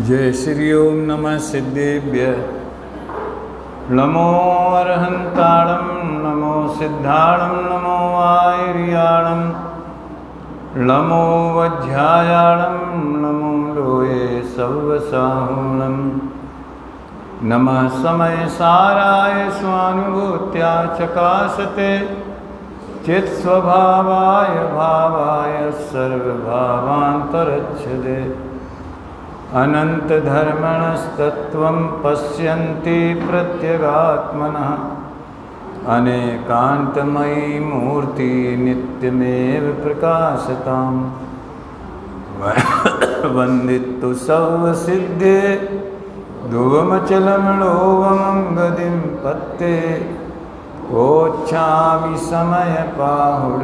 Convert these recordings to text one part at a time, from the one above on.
जय श्री ओम नमः सिद्धेभ्य नमो अरहंताणं नमो सिद्धाणं नमो आयर्याणं नमो वज्रायाणं नमो लोये सव्वसाहुणं नमः समय साराय स्वानुभूत्या चकाशते चित्स्वभावाय भावाय सर्वभावान्तरच्छते अनन्तधर्मणस्तत्त्वं पश्यन्ति प्रत्यगात्मनः अनेकान्तमयी मूर्ति नित्यमेव प्रकाशताम् वन्दितु सर्वसिद्धे ध्रुवमचलमणोवमं गतिं पत्ते ओच्छामि समयपाहुड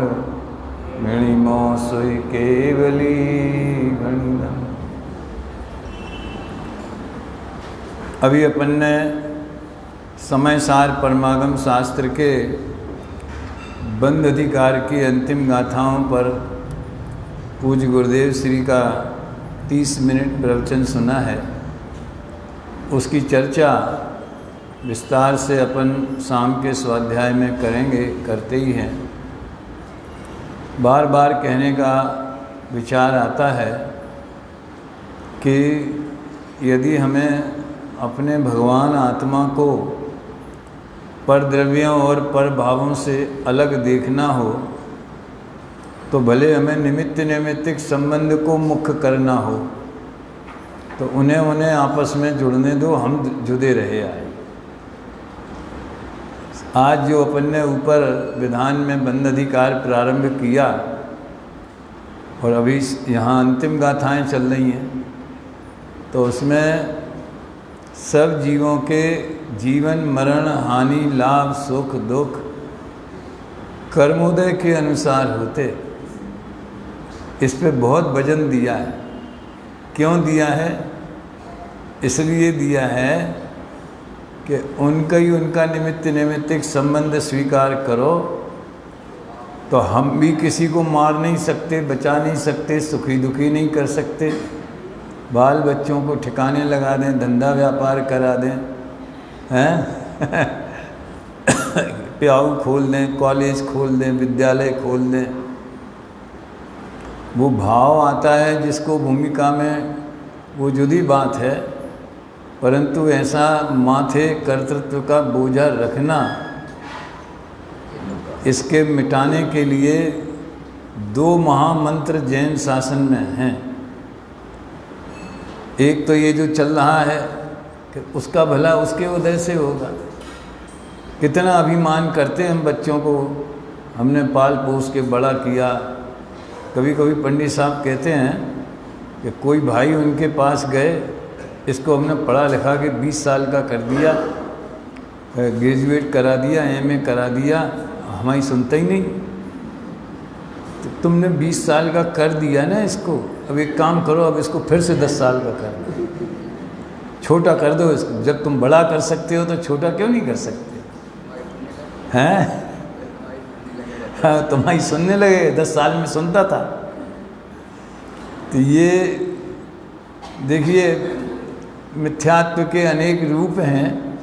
मिणिमो सुई केवली गणितम्। अभी अपन ने समय सार परमागम शास्त्र के बंध अधिकार की अंतिम गाथाओं पर पूज्य गुरुदेव श्री का 30 मिनट प्रवचन सुना है। उसकी चर्चा विस्तार से अपन शाम के स्वाध्याय में करेंगे, करते ही हैं। बार बार कहने का विचार आता है कि यदि हमें अपने भगवान आत्मा को पर द्रव्यों और पर भावों से अलग देखना हो तो भले हमें निमित्त नैमित्तिक संबंध को मुख्य करना हो तो उन्हें आपस में जुड़ने दो, हम जुड़े रहे आए। आज जो अपन ने ऊपर विधान में बंध अधिकार प्रारंभ किया और अभी यहाँ अंतिम गाथाएं चल रही हैं, तो उसमें सब जीवों के जीवन मरण हानि लाभ सुख दुख कर्मोदय के अनुसार होते, इस पे बहुत वजन दिया है। क्यों दिया है? इसलिए दिया है कि उनका निमित्त नैमित्तिक संबंध स्वीकार करो तो हम भी किसी को मार नहीं सकते, बचा नहीं सकते, सुखी दुखी नहीं कर सकते, बाल बच्चों को ठिकाने लगा दें, धंधा व्यापार करा दें, हैं प्याऊ खोल दें, कॉलेज खोल दें, विद्यालय खोल दें। वो भाव आता है जिसको भूमिका में, वो जुदी बात है, परंतु ऐसा माथे कर्तृत्व का बोझा रखना, इसके मिटाने के लिए 2 महामंत्र जैन शासन में हैं। एक तो ये जो चल रहा है कि उसका भला उसके उदय से होगा। कितना अभिमान करते हैं हम बच्चों को, हमने पाल पोस के बड़ा किया। कभी कभी पंडित साहब कहते हैं कि कोई भाई उनके पास गए, इसको हमने पढ़ा लिखा के 20 साल का कर दिया, ग्रेजुएट करा दिया, एमए करा दिया, हमारी सुनता ही नहीं। तो तुमने 20 साल का कर दिया ना इसको, अब एक काम करो, अब इसको फिर से 10 साल का कर दो, छोटा कर दो इसको। जब तुम बड़ा कर सकते हो तो छोटा क्यों नहीं कर सकते हैं? हाँ, तुम्हारी सुनने लगे, 10 साल में सुनता था। तो ये देखिए, मिथ्यात्व के अनेक रूप हैं।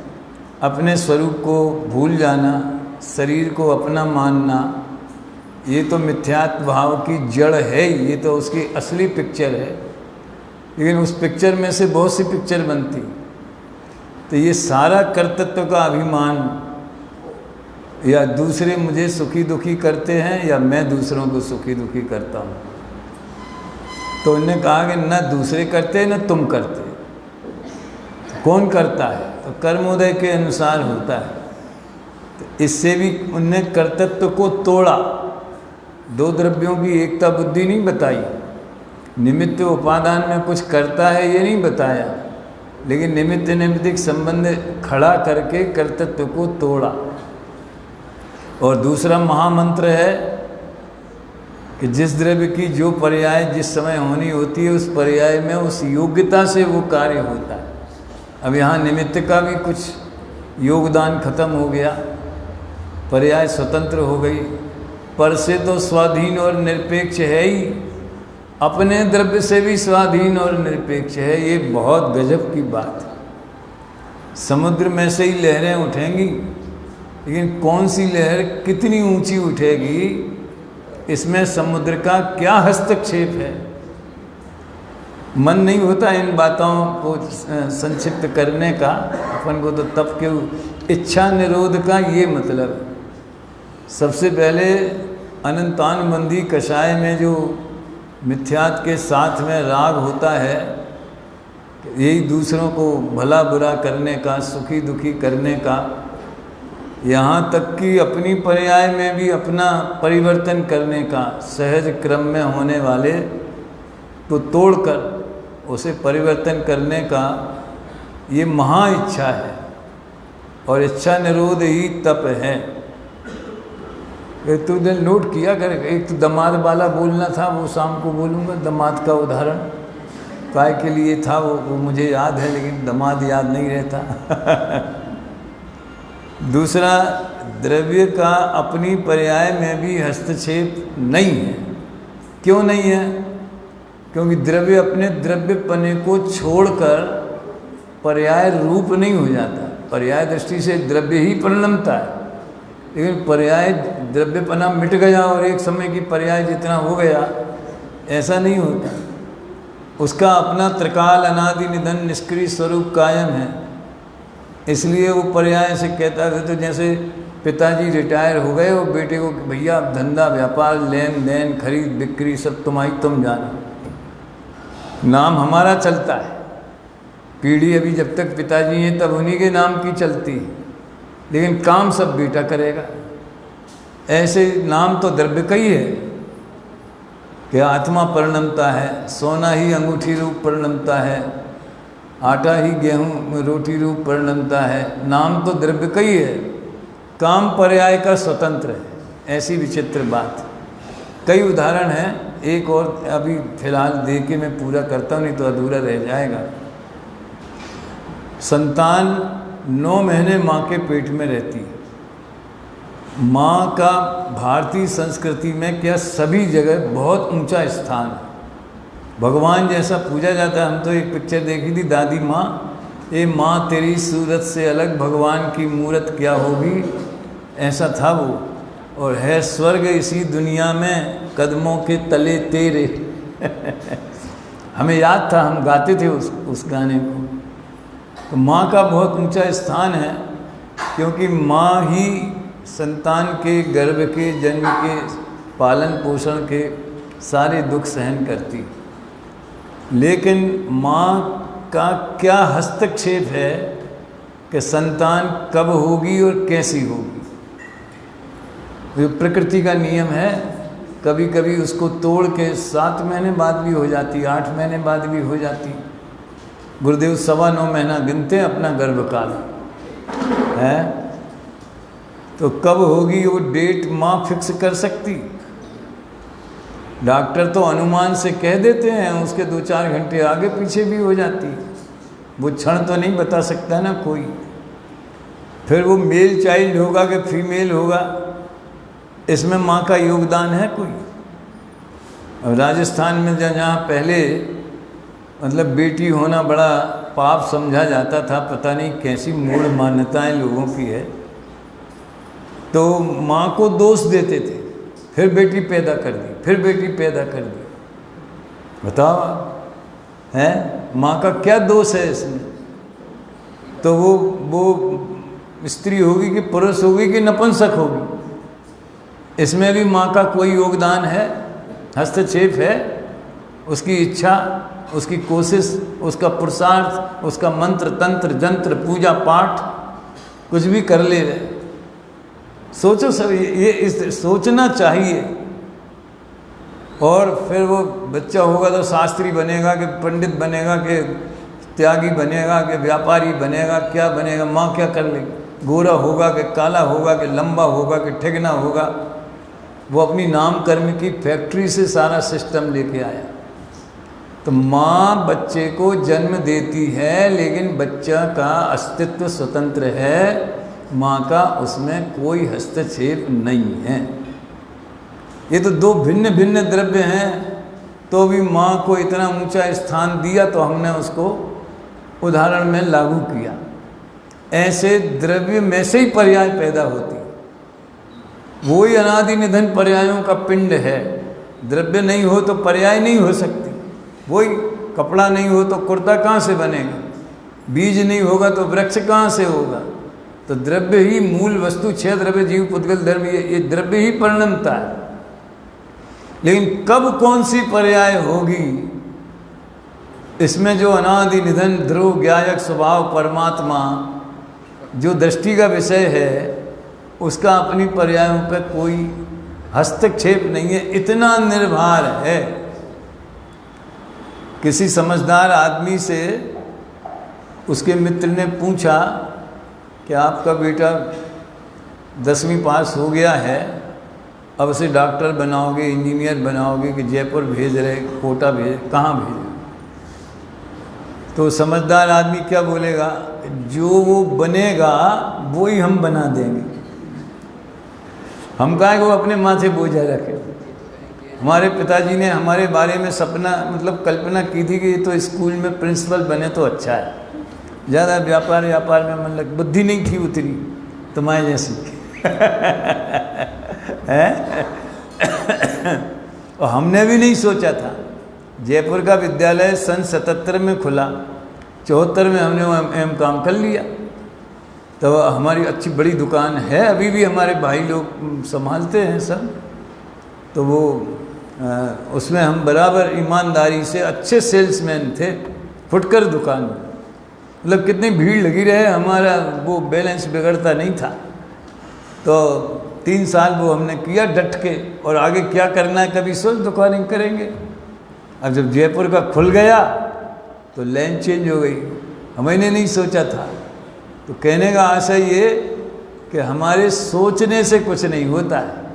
अपने स्वरूप को भूल जाना, शरीर को अपना मानना, ये तो मिथ्यात्व भाव की जड़ है, ये तो उसकी असली पिक्चर है। लेकिन उस पिक्चर में से बहुत सी पिक्चर बनती। तो ये सारा कर्तृत्व का अभिमान, या दूसरे मुझे सुखी दुखी करते हैं या मैं दूसरों को सुखी दुखी करता हूँ। तो उन्होंने कहा कि न दूसरे करते न तुम करते, कौन करता है? तो कर्मोदय के अनुसार होता है। तो इससे भी उनने कर्तृत्व को तोड़ा। 2 द्रव्यों की एकता बुद्धि नहीं बताई, निमित्त उपादान में कुछ करता है ये नहीं बताया, लेकिन निमित्त नैमित्तिक संबंध खड़ा करके कर्तृत्व को तोड़ा। और दूसरा महामंत्र है कि जिस द्रव्य की जो पर्याय जिस समय होनी होती है, उस पर्याय में उस योग्यता से वो कार्य होता है। अब यहाँ निमित्त का भी कुछ योगदान खत्म हो गया, पर्याय स्वतंत्र हो गई, पर से तो स्वाधीन और निरपेक्ष है ही, अपने द्रव्य से भी स्वाधीन और निरपेक्ष है। ये बहुत गजब की बात है। समुद्र में से ही लहरें उठेंगी, लेकिन कौन सी लहर कितनी ऊंची उठेगी, इसमें समुद्र का क्या हस्तक्षेप है। मन नहीं होता इन बातों को संक्षिप्त करने का, अपन को तो तब क्यों। इच्छा निरोध का ये मतलब है। सबसे पहले अनंतानुबंधी कषाय में जो मिथ्यात के साथ में राग होता है, यही दूसरों को भला बुरा करने का, सुखी दुखी करने का, यहाँ तक कि अपनी पर्याय में भी अपना परिवर्तन करने का, सहज क्रम में होने वाले को तोड़कर उसे परिवर्तन करने का, ये महा इच्छा है। और इच्छा निरोध ही तप है। तुमने नोट किया कर, एक तो दमाद वाला बोलना था, वो शाम को बोलूँगा। दमाद का उदाहरण काय के लिए था वो मुझे याद है, लेकिन दमाद याद नहीं रहता। दूसरा, द्रव्य का अपनी पर्याय में भी हस्तक्षेप नहीं है। क्यों नहीं है? क्योंकि द्रव्य अपने द्रव्यपने को छोड़कर पर्याय रूप नहीं हो जाता। पर्याय दृष्टि से द्रव्य ही परिणमता है, लेकिन पर्याय द्रव्यपना मिट गया और एक समय की पर्याय जितना हो गया, ऐसा नहीं होता। उसका अपना त्रिकाल अनादि निधन निष्क्रिय स्वरूप कायम है। इसलिए वो पर्याय से कहता था, तो जैसे पिताजी रिटायर हो गए और बेटे को, भैया धंधा व्यापार लेन देन खरीद बिक्री सब तुम जाना, नाम हमारा चलता है। पीढ़ी अभी जब तक पिताजी हैं तब उन्हीं के नाम की चलती है, लेकिन काम सब बेटा करेगा। ऐसे नाम तो द्रव्य का ही है कि आत्मा परिणमता है, सोना ही अंगूठी रूप परिणमता है, आटा ही गेहूँ रोटी रूप परिणमता है। नाम तो द्रव्य का ही है, काम पर्याय का स्वतंत्र है। ऐसी विचित्र बात। कई उदाहरण हैं, एक और अभी फिलहाल दे के मैं पूरा करता हूँ, नहीं तो अधूरा रह जाएगा। संतान 9 महीने माँ के पेट में रहती है। माँ का भारतीय संस्कृति में क्या सभी जगह बहुत ऊंचा स्थान है। भगवान जैसा पूजा जाता है। हम तो एक पिक्चर देखी थी, दादी माँ, ए माँ तेरी सूरत से अलग भगवान की मूरत क्या होगी, ऐसा था वो। और है स्वर्ग इसी दुनिया में कदमों के तले तेरे। हमें याद था, हम गाते थे उस गाने को। तो माँ का बहुत ऊंचा स्थान है, क्योंकि माँ ही संतान के गर्भ के जन्म के पालन पोषण के सारे दुख सहन करती। लेकिन माँ का क्या हस्तक्षेप है कि संतान कब होगी और कैसी होगी। ये प्रकृति का नियम है। कभी कभी उसको तोड़ के 7 महीने बाद भी हो जाती, 8 महीने बाद भी हो जाती। गुरुदेव 9.25 महीना गिनते हैं अपना गर्भकाल है। तो कब होगी वो डेट माँ फिक्स कर सकती? डॉक्टर तो अनुमान से कह देते हैं, उसके 2-4 घंटे आगे पीछे भी हो जाती। वो क्षण तो नहीं बता सकता ना कोई। फिर वो मेल चाइल्ड होगा कि फीमेल होगा, इसमें माँ का योगदान है कोई? अब राजस्थान में जहाँ पहले मतलब बेटी होना बड़ा पाप समझा जाता था, पता नहीं कैसी मूढ़ मान्यताएं लोगों की है, तो माँ को दोष देते थे। फिर बेटी पैदा कर दी, फिर बेटी पैदा कर दी। बताओ है माँ का क्या दोष है इसमें? तो वो स्त्री होगी कि पुरुष होगी कि नपुंसक होगी, इसमें भी माँ का कोई योगदान है, हस्तक्षेप है। उसकी इच्छा, उसकी कोशिश, उसका पुरुषार्थ, उसका मंत्र तंत्र जंत्र पूजा पाठ कुछ भी कर ले रहे। सोचो सब, ये इस सोचना चाहिए। और फिर वो बच्चा होगा तो शास्त्री बनेगा कि पंडित बनेगा कि त्यागी बनेगा कि व्यापारी बनेगा, क्या बनेगा? माँ क्या कर लेगी? गोरा होगा कि काला होगा कि लंबा होगा कि ठिगना होगा? वो अपनी नाम कर्म की फैक्ट्री से सारा सिस्टम लेके आया। तो माँ बच्चे को जन्म देती है, लेकिन बच्चा का अस्तित्व स्वतंत्र है, माँ का उसमें कोई हस्तक्षेप नहीं है। ये तो 2 भिन्न भिन्न द्रव्य हैं। तो भी माँ को इतना ऊंचा स्थान दिया तो हमने उसको उदाहरण में लागू किया। ऐसे द्रव्य में से ही पर्याय पैदा होती, वही अनादि निधन पर्यायों का पिंड है। द्रव्य नहीं हो तो पर्याय नहीं हो सकती। वही कपड़ा नहीं हो तो कुर्ता कहाँ से बनेगा, बीज नहीं होगा तो वृक्ष कहाँ से होगा। तो द्रव्य ही मूल वस्तु, छह द्रव्य जीव पुद्गल धर्म, ये द्रव्य ही परिणमता है। लेकिन कब कौन सी पर्याय होगी, इसमें जो अनादि निधन ध्रुव ज्ञायक स्वभाव परमात्मा जो दृष्टि का विषय है, उसका अपनी पर्यायों पर कोई हस्तक्षेप नहीं है, इतना निर्भर है। किसी समझदार आदमी से उसके मित्र ने पूछा कि आपका बेटा 10वीं पास हो गया है, अब उसे डॉक्टर बनाओगे, इंजीनियर बनाओगे कि जयपुर भेज रहे, कोटा भेज, कहाँ भेज? तो समझदार आदमी क्या बोलेगा, जो वो बनेगा वो ही हम बना देंगे। हम कहें वो अपने माथे बोझा रखे। हमारे पिताजी ने हमारे बारे में सपना मतलब कल्पना की थी कि ये तो स्कूल में प्रिंसिपल बने तो अच्छा है, ज़्यादा व्यापार में मन लग, बुद्धि नहीं थी उतनी तुम्हारे जैसी और हमने भी नहीं सोचा था। जयपुर का विद्यालय सन 77 में खुला, 74 में हमने एम काम कर लिया। तो हमारी अच्छी बड़ी दुकान है, अभी भी हमारे भाई लोग संभालते हैं सब। तो वो उसमें हम बराबर ईमानदारी से अच्छे सेल्समैन थे, फुटकर दुकान में, मतलब कितनी भीड़ लगी रहे हमारा वो बैलेंस बिगड़ता नहीं था। तो 3 साल वो हमने किया डट के, और आगे क्या करना है कभी सोच, दुकानें करेंगे। अब जब जयपुर का खुल गया तो लाइन चेंज हो गई, हमने नहीं सोचा था। तो कहने का आशय ये कि हमारे सोचने से कुछ नहीं होता है।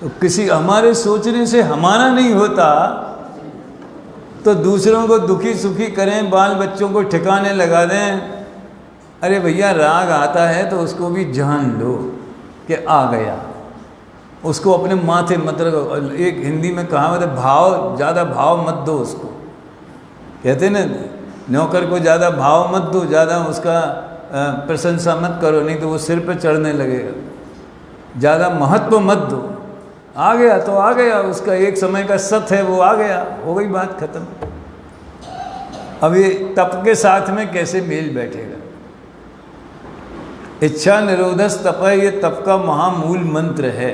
तो किसी हमारे सोचने से हमारा नहीं होता तो दूसरों को दुखी सुखी करें, बाल बच्चों को ठिकाने लगा दें। अरे भैया राग आता है तो उसको भी जान लो कि आ गया, उसको अपने माथे मत रखो। एक हिंदी में कहावत है, भाव ज़्यादा भाव मत दो उसको, कहते हैं ना, नौकर को ज़्यादा भाव मत दो, ज़्यादा उसका प्रशंसा मत करो, नहीं तो वो सिर पे चढ़ने लगेगा। ज़्यादा महत्व मत दो, आ गया तो आ गया, उसका एक समय का सत है, वो आ गया, हो गई बात खत्म। अब ये तप के साथ में कैसे मेल बैठेगा? इच्छा निरोधस तप है, ये तप का महामूल मंत्र है।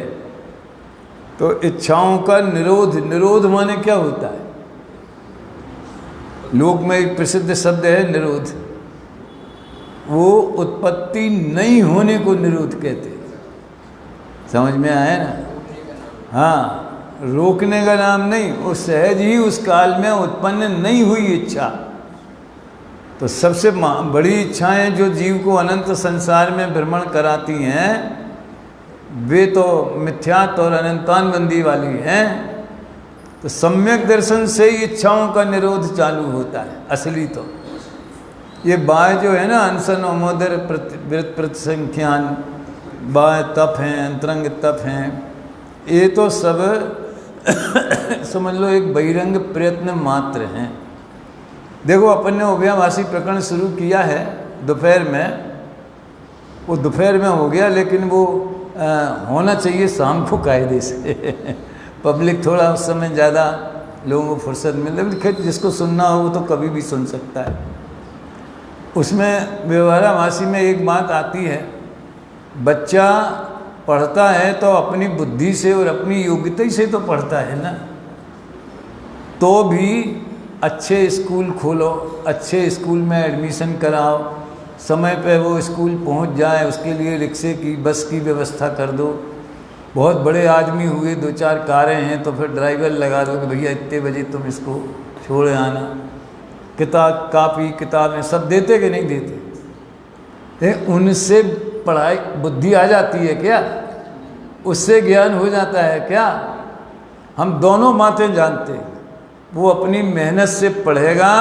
तो इच्छाओं का निरोध, निरोध माने क्या होता है? लोक में एक प्रसिद्ध शब्द है निरोध, वो उत्पत्ति नहीं होने को निरोध कहते हैं। समझ में आया ना? हाँ, रोकने का नाम नहीं, वो सहज ही उस काल में उत्पन्न नहीं हुई इच्छा। तो सबसे बड़ी इच्छाएं जो जीव को अनंत संसार में भ्रमण कराती हैं, वे तो मिथ्यात्व और अनंतानबंदी वाली हैं। तो सम्यक दर्शन से ही इच्छाओं का निरोध चालू होता है असली। तो ये बाह्य जो है ना, अनशन अमोदर प्रतिसंख्यान बाह्य तप हैं, अंतरंग तप हैं, ये तो सब समझ लो एक बहिरंग प्रयत्न मात्र हैं। देखो अपन ने उभयाभाषी प्रकरण शुरू किया है दोपहर में, वो दोपहर में हो गया, लेकिन वो होना चाहिए शाम को कायदे से पब्लिक थोड़ा उस समय ज़्यादा लोगों को फुर्सत मिल रही, खैर जिसको सुनना हो वो तो कभी भी सुन सकता है। उसमें व्यवहाराभाषी में एक बात आती है, बच्चा पढ़ता है तो अपनी बुद्धि से और अपनी योग्यता से तो पढ़ता है ना। तो भी अच्छे स्कूल खोलो, अच्छे स्कूल में एडमिशन कराओ, समय पे वो स्कूल पहुंच जाए, उसके लिए रिक्शे की बस की व्यवस्था कर दो। बहुत बड़े आदमी हुए, 2-4 कारें हैं तो फिर ड्राइवर लगा दो कि भैया इतने बजे तुम इसको छोड़ आना। किताब कापी किताबें सब देते कि नहीं देते? उनसे पढ़ाई बुद्धि आ जाती है क्या? उससे ज्ञान हो जाता है क्या? हम दोनों बातें जानते हैं। वो अपनी मेहनत से पढ़ेगा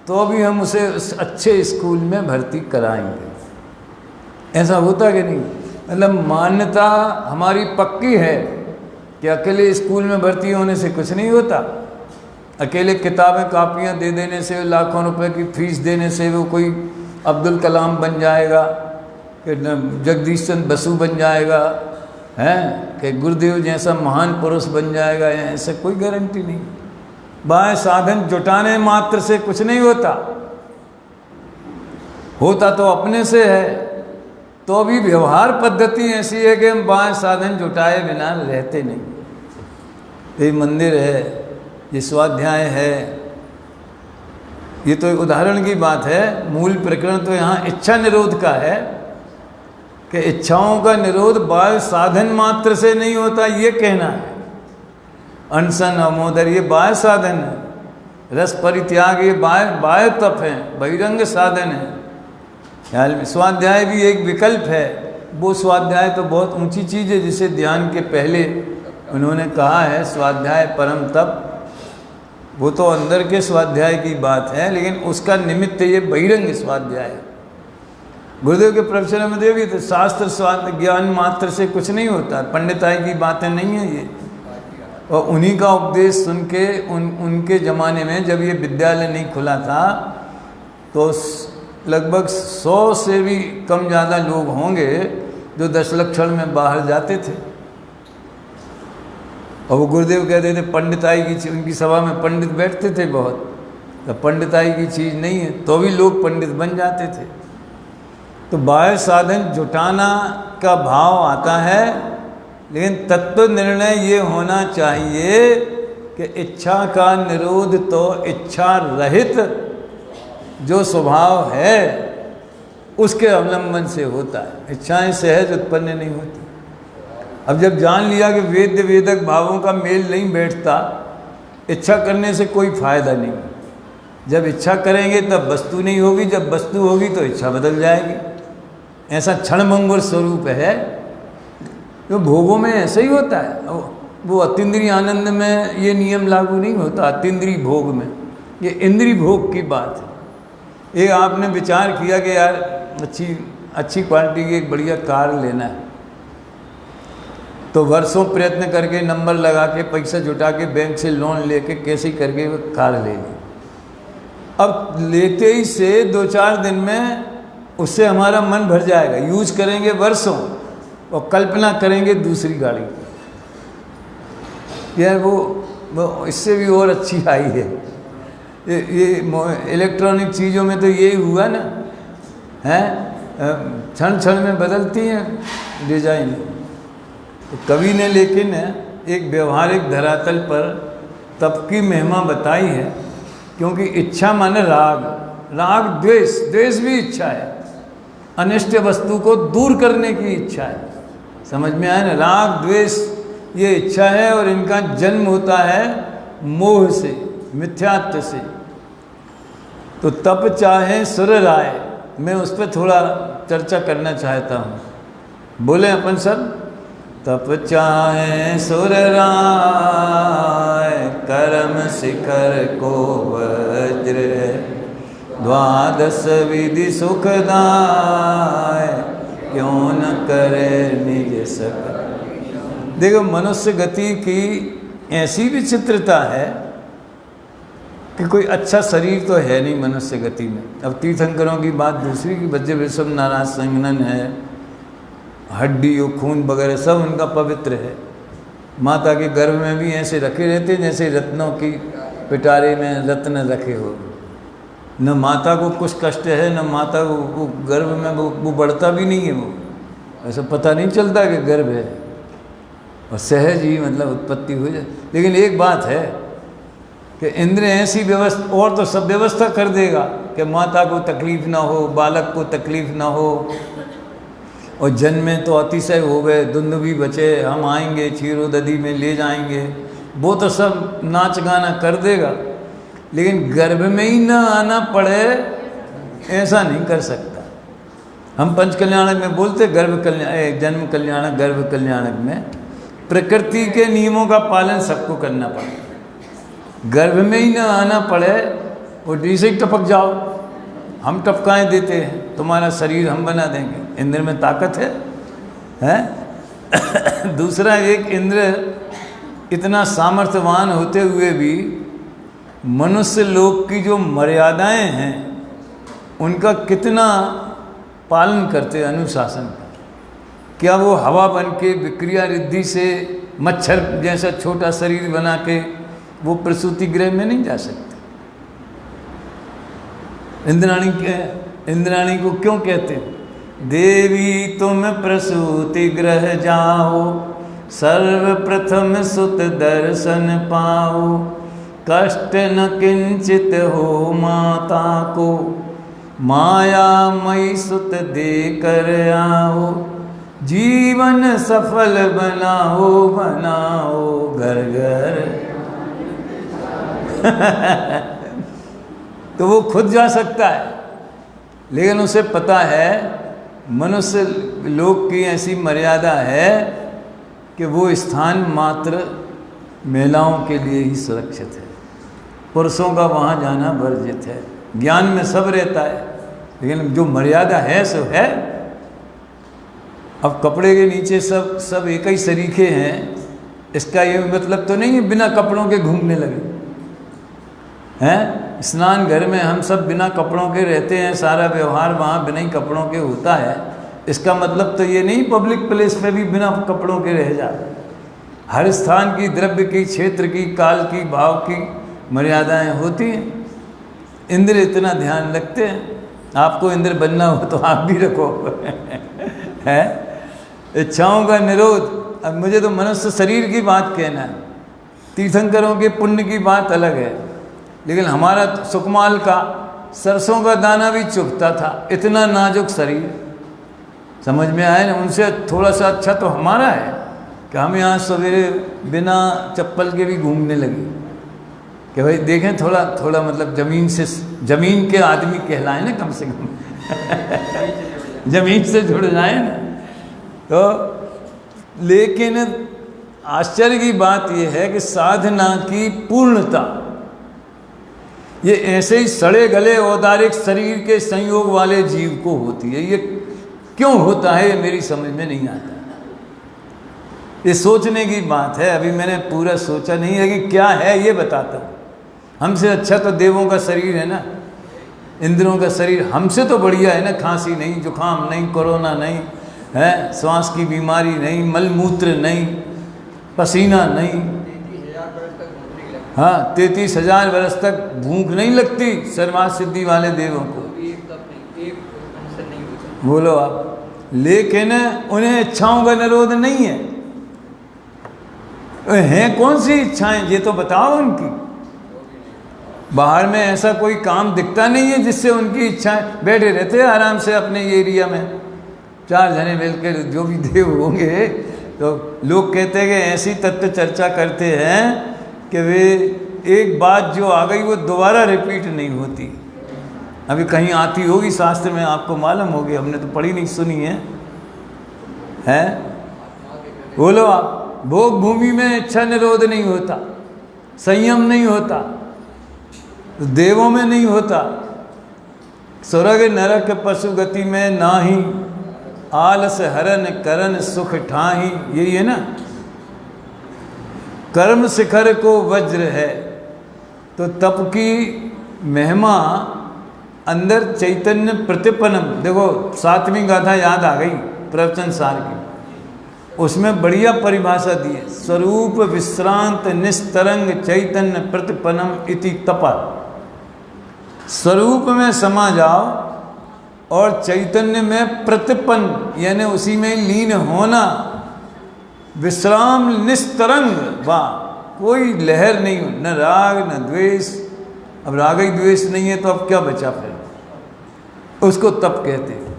तो भी हम उसे अच्छे स्कूल में भर्ती कराएंगे। ऐसा होता कि नहीं? मतलब मान्यता हमारी पक्की है कि अकेले स्कूल में भर्ती होने से कुछ नहीं होता। अकेले किताबें कापियाँ दे देने से, लाखों रुपए की फीस देने से वो कोई अब्दुल कलाम बन जाएगा, कि जगदीश चंद्र बसु बन जाएगा, हैं कि गुरुदेव जैसा महान पुरुष बन जाएगा, ऐसे कोई गारंटी नहीं। बाह्य साधन जुटाने मात्र से कुछ नहीं होता, होता तो अपने से है। तो अभी व्यवहार पद्धति ऐसी है कि हम बाह्य साधन जुटाए बिना रहते नहीं। ये मंदिर है, ये स्वाध्याय है, ये तो एक उदाहरण की बात है। मूल प्रकरण तो यहाँ इच्छा निरोध का है कि इच्छाओं का निरोध बाह्य साधन मात्र से नहीं होता, ये कहना है। अनशन अमोदर ये बाह्य साधन है, रस परित्याग ये बाह्य तप है, बहिरंग साधन है। ख्याल में स्वाध्याय भी एक विकल्प है। वो स्वाध्याय तो बहुत ऊंची चीज़ है, जिसे ध्यान के पहले उन्होंने कहा है स्वाध्याय परम तप, वो तो अंदर के स्वाध्याय की बात है, लेकिन उसका निमित्त ये बहिरंग स्वाध्याय है। गुरुदेव के प्रवचन में देवी तो शास्त्र स्वाध्याय ज्ञान मात्र से कुछ नहीं होता, पंडिताई की बातें नहीं है ये। और उन्हीं का उपदेश सुन के उनके ज़माने में जब ये विद्यालय नहीं खुला था तो लगभग 100 से भी कम ज़्यादा लोग होंगे जो 10 लक्षण में बाहर जाते थे। और वो गुरुदेव कहते थे पंडिताई की, उनकी सभा में पंडित बैठते थे बहुत, तो पंडिताई की चीज़ नहीं है, तो भी लोग पंडित बन जाते थे। तो बाह्य साधन जुटाना का भाव आता है, लेकिन तत्व निर्णय ये होना चाहिए कि इच्छा का निरोध तो इच्छा रहित जो स्वभाव है उसके अवलंबन से होता है। इच्छाएं सहज उत्पन्न नहीं होती। अब जब जान लिया कि वेद्य वेदक भावों का मेल नहीं बैठता, इच्छा करने से कोई फायदा नहीं। जब इच्छा करेंगे तब वस्तु नहीं होगी, जब वस्तु होगी तो इच्छा बदल जाएगी। ऐसा क्षणभंगुर स्वरूप है। तो भोगों में ऐसा ही होता है। वो अतीन्द्रिय आनंद में ये नियम लागू नहीं होता, अतीन्द्रिय भोग में। ये इंद्रिय भोग की बात है। ये आपने विचार किया कि यार अच्छी क्वालिटी की एक बढ़िया कार लेना है, तो वर्षों प्रयत्न करके नंबर लगा के पैसा जुटा के बैंक से लोन लेके कैसे करके वो कार ले ली। अब लेते ही से 2-4 दिन में उससे हमारा मन भर जाएगा, यूज करेंगे वर्षों और कल्पना करेंगे दूसरी गाड़ी की, यार वो इससे भी और अच्छी आई है। ये इलेक्ट्रॉनिक चीज़ों में तो यही हुआ ना, हैं क्षण क्षण में बदलती हैं डिजाइन। तो कवि ने लेकिन एक व्यवहारिक धरातल पर तप की महिमा बताई है, क्योंकि इच्छा माने राग, राग द्वेष, द्वेष भी इच्छा है, अनिष्ट वस्तु को दूर करने की इच्छा है। समझ में आया ना, राग द्वेष ये इच्छा है, और इनका जन्म होता है मोह से, मिथ्यात्व से। तो तप चाहे सुर राय, मैं उस पर थोड़ा चर्चा करना चाहता हूँ। बोले अपन सब, तप चाहे सुर राय, कर्म शिखर को वज्र, द्वादश विधि सुखदाय, क्यों न करे निज सक। देखो मनुष्य गति की ऐसी विचित्रता है कि कोई अच्छा शरीर तो है नहीं मनुष्य गति में। अब तीर्थंकरों की बात दूसरी की, बच्चे विश्व नाराज संगनन है, हड्डी और खून वगैरह सब उनका पवित्र है। माता के गर्भ में भी ऐसे रखे रहते हैं जैसे रत्नों की पिटारे में रत्न रखे हो। न माता को कुछ कष्ट है, न माता को वो गर्भ में वो बढ़ता भी नहीं है, वो ऐसा पता नहीं चलता कि गर्भ है, और सहज ही मतलब उत्पत्ति हो जाए। लेकिन एक बात है कि इंद्र ऐसी व्यवस्था, और तो सब व्यवस्था कर देगा कि माता को तकलीफ ना हो, बालक को तकलीफ ना हो, और जन्म में तो अतिशय हो गए, धुंध भी बचे, हम आएंगे क्षीरोदधि में ले जाएंगे, वो तो सब नाच गाना कर देगा। लेकिन गर्भ में ही ना आना पड़े ऐसा नहीं कर सकता। हम पंच कल्याणक में बोलते गर्भ कल्याण, जन्म कल्याणक, गर्भ कल्याणक में प्रकृति के नियमों का पालन सबको करना पड़ता। गर्भ में ही ना आना पड़े, वो जैसे ही टपक जाओ, हम टपकाएँ देते हैं, तुम्हारा शरीर हम बना देंगे। इंद्र में ताकत है। दूसरा, एक इंद्र इतना सामर्थ्यवान होते हुए भी मनुष्य लोक की जो मर्यादाएं हैं उनका कितना पालन करते हैं, अनुशासन का। क्या वो हवा बन के विक्रिया रिद्धि से मच्छर जैसा छोटा शरीर बना के वो प्रसूति गृह में नहीं जा सकते? इंद्राणी को क्यों कहते हैं? देवी तुम प्रसूति गृह जाओ, सर्वप्रथम सुत दर्शन पाओ, कष्ट न किंचित हो माता को, माया मई सुत दे कर आओ, जीवन सफल बनाओ बनाओ घर घर। तो वो खुद जा सकता है, लेकिन उसे पता है मनुष्य लोक की ऐसी मर्यादा है कि वो स्थान मात्र महिलाओं के लिए ही सुरक्षित है, पुरुषों का वहाँ जाना वर्जित है। ज्ञान में सब रहता है, लेकिन जो मर्यादा है सो है। अब कपड़े के नीचे सब एक ही सरीखे हैं, इसका ये मतलब तो नहीं है बिना कपड़ों के घूमने लगे हैं। स्नान घर में हम सब बिना कपड़ों के रहते हैं, सारा व्यवहार वहाँ बिना ही कपड़ों के होता है। इसका मतलब तो ये नहीं पब्लिक प्लेस पे भी बिना कपड़ों के रह जाए। हर स्थान की, द्रव्य की, क्षेत्र की, काल की, भाव की मर्यादाएं होती हैं। इंद्र इतना ध्यान रखते हैं। आपको इंद्र बनना हो तो आप भी रखो है। इच्छाओं का निरोध। अब मुझे तो मनुष्य शरीर की बात कहना है, तीर्थंकरों के पुण्य की बात अलग है, लेकिन हमारा सुकमाल का सरसों का दाना भी चुभता था, इतना नाजुक शरीर। समझ में आए ना? उनसे थोड़ा सा अच्छा तो हमारा है कि हम यहाँ सवेरे बिना चप्पल के भी घूमने लगे कि भाई देखें थोड़ा मतलब ज़मीन के आदमी कहलाए ना, कम से कम ज़मीन से जुड़ जाए ना। तो लेकिन आश्चर्य की बात यह है कि साधना की पूर्णता ये ऐसे ही सड़े गले औदारिक शरीर के संयोग वाले जीव को होती है। ये क्यों होता है ये मेरी समझ में नहीं आता। ये सोचने की बात है। अभी मैंने पूरा सोचा नहीं है कि क्या है, ये बताता हूँ। हमसे अच्छा तो देवों का शरीर है ना, इंद्रों का शरीर हमसे तो बढ़िया है ना। खांसी नहीं, जुकाम नहीं, कोरोना नहीं है, श्वास की बीमारी नहीं, मलमूत्र नहीं, पसीना नहीं। हाँ, 33,000 वर्ष तक भूख नहीं लगती सर्वार्थ सिद्धि वाले देवों को। बोलो आप। लेकिन उन्हें इच्छाओं का निरोध नहीं है। हैं कौन सी इच्छाएं, ये तो बताओ उनकी। बाहर में ऐसा कोई काम दिखता नहीं है जिससे उनकी इच्छाएं, बैठे रहते हैं आराम से अपने एरिया में, 4 जने मिलकर जो भी देव होंगे। तो लोग कहते हैं कि ऐसी तत्व चर्चा करते हैं कि वे एक बात जो आ गई वो दोबारा रिपीट नहीं होती। अभी कहीं आती होगी शास्त्र में, आपको मालूम होगी, हमने तो पढ़ी नहीं सुनी है। हैं? बोलो आप। भोग भूमि में इच्छा निरोध नहीं होता, संयम नहीं होता, देवों में नहीं होता। स्वर्ग नरक पशु गति में नाही, आलस हरन करन सुख ठाही। यही है ना। कर्म शिखर को वज्र है, तो तप की महिमा अंदर चैतन्य प्रतिपन्नम। देखो 7वीं गाथा याद आ गई प्रवचन सार की, उसमें बढ़िया परिभाषा दी है। स्वरूप विश्रांत निस्तरंग चैतन्य प्रतिपन्नम इति तपा। स्वरूप में समा जाओ और चैतन्य में प्रतिपन्न यानी उसी में लीन होना। विश्राम निस्तरंग, वाह, कोई लहर नहीं, न राग न द्वेष। अब राग ही द्वेष नहीं है तो अब क्या बचा फिर? उसको तप कहते हैं।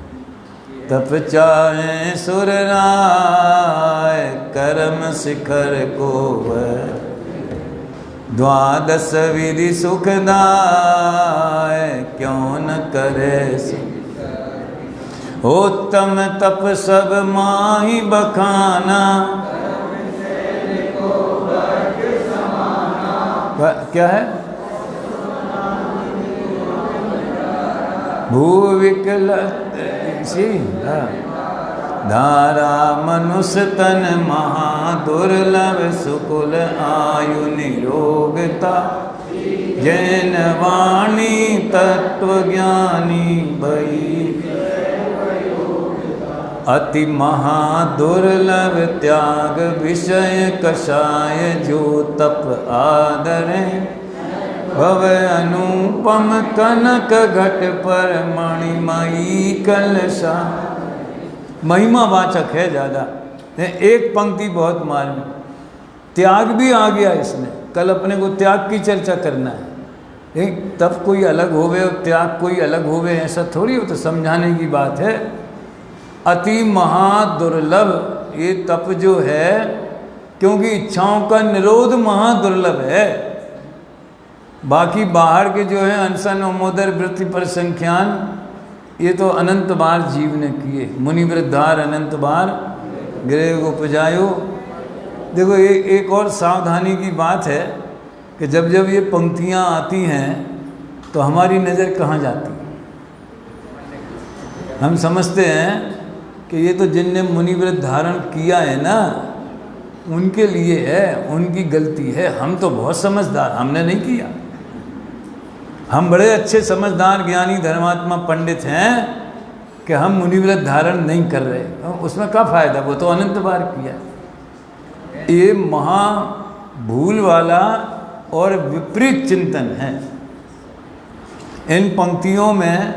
तप चाहे सुर राय, कर्म शिखर को द्वादश विधि सुखदाय, क्यों न करे उत्तम तप सब माही बखाना। क्या है? भूविकल धारा मनुष्य तन महा दुर्लभ, सुकुल आयु निरोगता। जैन वाणी तत्वज्ञानी भई, अति महादुर्लभ त्याग विषय कषाय जो तप आदरे, भव अनुपम कनक घट पर मणिमयी कलशा। महिमा वाचक है ज़्यादा, एक पंक्ति बहुत मालूम। त्याग भी आ गया इसमें, कल अपने को त्याग की चर्चा करना है। एक तप कोई अलग होवे और त्याग कोई अलग होवे, ऐसा थोड़ी हो, तो समझाने की बात है। अति महादुर्लभ ये तप जो है, क्योंकि इच्छाओं का निरोध महादुर्लभ है। बाकी बाहर के जो है अनशन अमोदर वृत्ति पर संख्यान, ये तो अनंत बार जीव ने किए। मुनि वृद्धार अनंत बार गृह उपजायो। देखो ये एक और सावधानी की बात है कि जब जब ये पंक्तियाँ आती हैं तो हमारी नज़र कहाँ जाती है? हम समझते हैं कि ये तो जिनने मुनि व्रत धारण किया है ना, उनके लिए है, उनकी गलती है। हम तो बहुत समझदार, हमने नहीं किया। हम बड़े अच्छे समझदार ज्ञानी धर्मात्मा पंडित हैं कि हम मुनि व्रत धारण नहीं कर रहे। उसमें क्या फ़ायदा, वो तो अनंत बार किया। ये महा भूल वाला और विपरीत चिंतन है। इन पंक्तियों में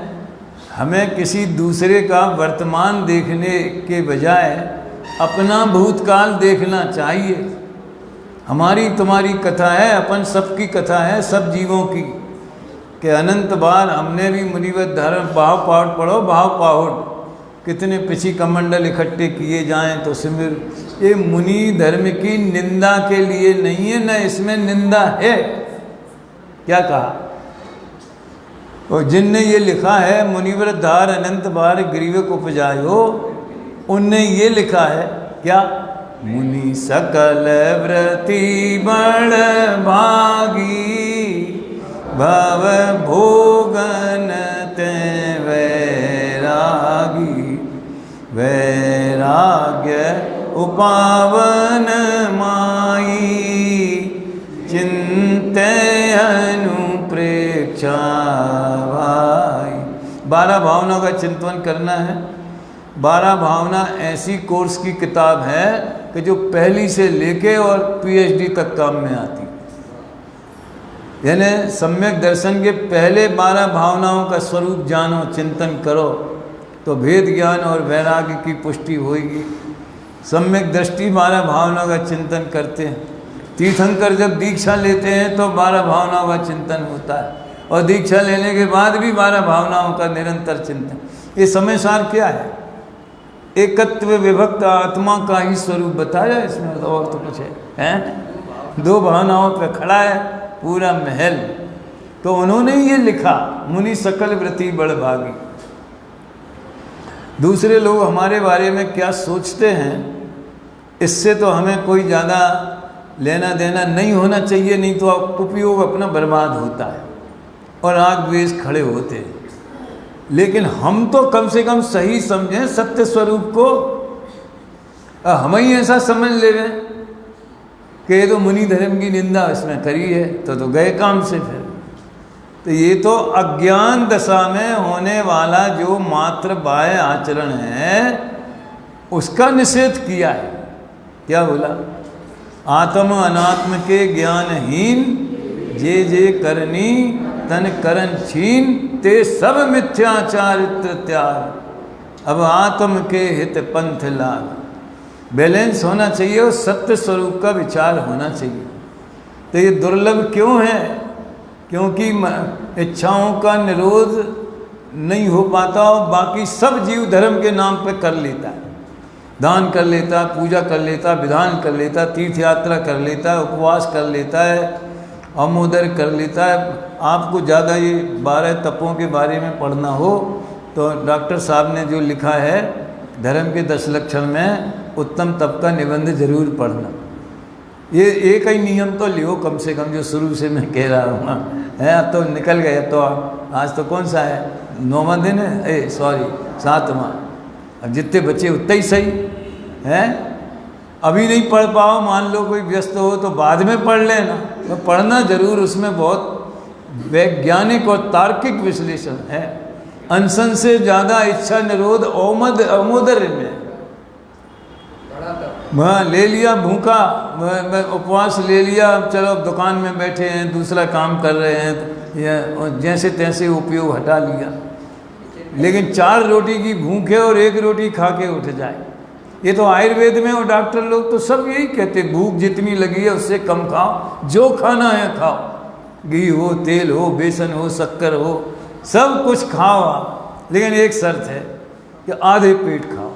हमें किसी दूसरे का वर्तमान देखने के बजाय अपना भूतकाल देखना चाहिए। हमारी तुम्हारी कथा है, अपन सबकी कथा है, सब जीवों की, कि अनंत बार हमने भी मुनिवत धारण भाव पाठ पढ़ो, भाव पाहुट कितने पिछी कमंडल इकट्ठे किए जाएं तो सिमर। ये मुनि धर्म की निंदा के लिए नहीं है, न इसमें निंदा है। क्या कहा? और जिनने ये लिखा है मुनिव्रत धार अनंत बार ग्रीवक उपजायो, उनने ये लिखा है क्या? मुनि सकल व्रति बड़ भागी, भव भोगन ते वैरागी, वैराग्य उपावन माई, चिंते अनुप्रेक्षा भाई। 12 भावनाओं का चिंतन करना है। 12 भावना ऐसी कोर्स की किताब है कि जो पहली से लेके और पीएचडी तक काम में आती। यानी सम्यक दर्शन के पहले 12 भावनाओं का स्वरूप जानो, चिंतन करो तो भेद ज्ञान और वैराग्य की पुष्टि होगी। सम्यक दृष्टि 12 भावनाओं का चिंतन करते हैं। तीर्थंकर जब दीक्षा लेते हैं तो 12 भावनाओं का चिंतन होता है, और दीक्षा लेने के बाद भी 12 भावनाओं का निरंतर चिंतन। ये समय सार क्या है? एकत्व विभक्त आत्मा का ही स्वरूप बताया इसमें, और तो कुछ है, हैं? 2 भावनाओं पे खड़ा है पूरा महल। तो उन्होंने ये लिखा, मुनि सकल व्रति बड़ भागी। दूसरे लोग हमारे बारे में क्या सोचते हैं, इससे तो हमें कोई ज़्यादा लेना देना नहीं होना चाहिए, नहीं तो उपयोग अपना बर्बाद होता है और आग वेश खड़े होते हैं। लेकिन हम तो कम से कम सही समझें सत्य स्वरूप को। हम ही ऐसा समझ ले कि ये तो मुनि धर्म की निंदा इसमें करी है तो गए काम से। फिर तो ये तो अज्ञान दशा में होने वाला जो मात्र बाह्य आचरण है उसका निषेध किया है। क्या बोला? आत्म अनात्म के ज्ञानहीन, जे जे करनी तन करन छीन, ते सब मिथ्याचारित्र त्याग, अब आत्म के हित पंथ लाग। बैलेंस होना चाहिए और सत्य स्वरूप का विचार होना चाहिए। तो ये दुर्लभ क्यों है? क्योंकि इच्छाओं का निरोध नहीं हो पाता और बाकी सब जीव धर्म के नाम पे कर लेता है। दान कर लेता, पूजा कर लेता, विधान कर लेता, तीर्थ यात्रा कर लेता है, उपवास कर लेता है, अमोदर कर लेता है। आपको ज़्यादा ये 12 तपों के बारे में पढ़ना हो तो डॉक्टर साहब ने जो लिखा है धर्म के 10 लक्षण में, उत्तम तप का निबंध जरूर पढ़ना। ये एक ही नियम तो लियो कम से कम, जो शुरू से मैं कह रहा हूँ है। अब तो निकल गए, तो आज तो कौन सा है? 9वां दिन है, 7वां। अब जितने बच्चे उतने ही सही हैं। अभी नहीं पढ़ पाओ, मान लो कोई व्यस्त हो तो बाद में पढ़ लेना, तो पढ़ना जरूर, उसमें बहुत वैज्ञानिक और तार्किक विश्लेषण है। अनशन से ज़्यादा इच्छा निरोध अमोदर्य में। वहाँ ले लिया भूखा, उपवास ले लिया, चलो दुकान में बैठे हैं, दूसरा काम कर रहे हैं, या जैसे तैसे उपयोग हटा लिया। लेकिन 4 रोटी की भूख है और 1 रोटी खा के उठ जाए, ये तो आयुर्वेद में और डॉक्टर लोग तो सब यही कहते, भूख जितनी लगी है उससे कम खाओ, जो खाना है खाओ, घी हो, तेल हो, बेसन हो, शक्कर हो, सब कुछ खाओ आप, लेकिन एक शर्त है कि आधे पेट खाओ।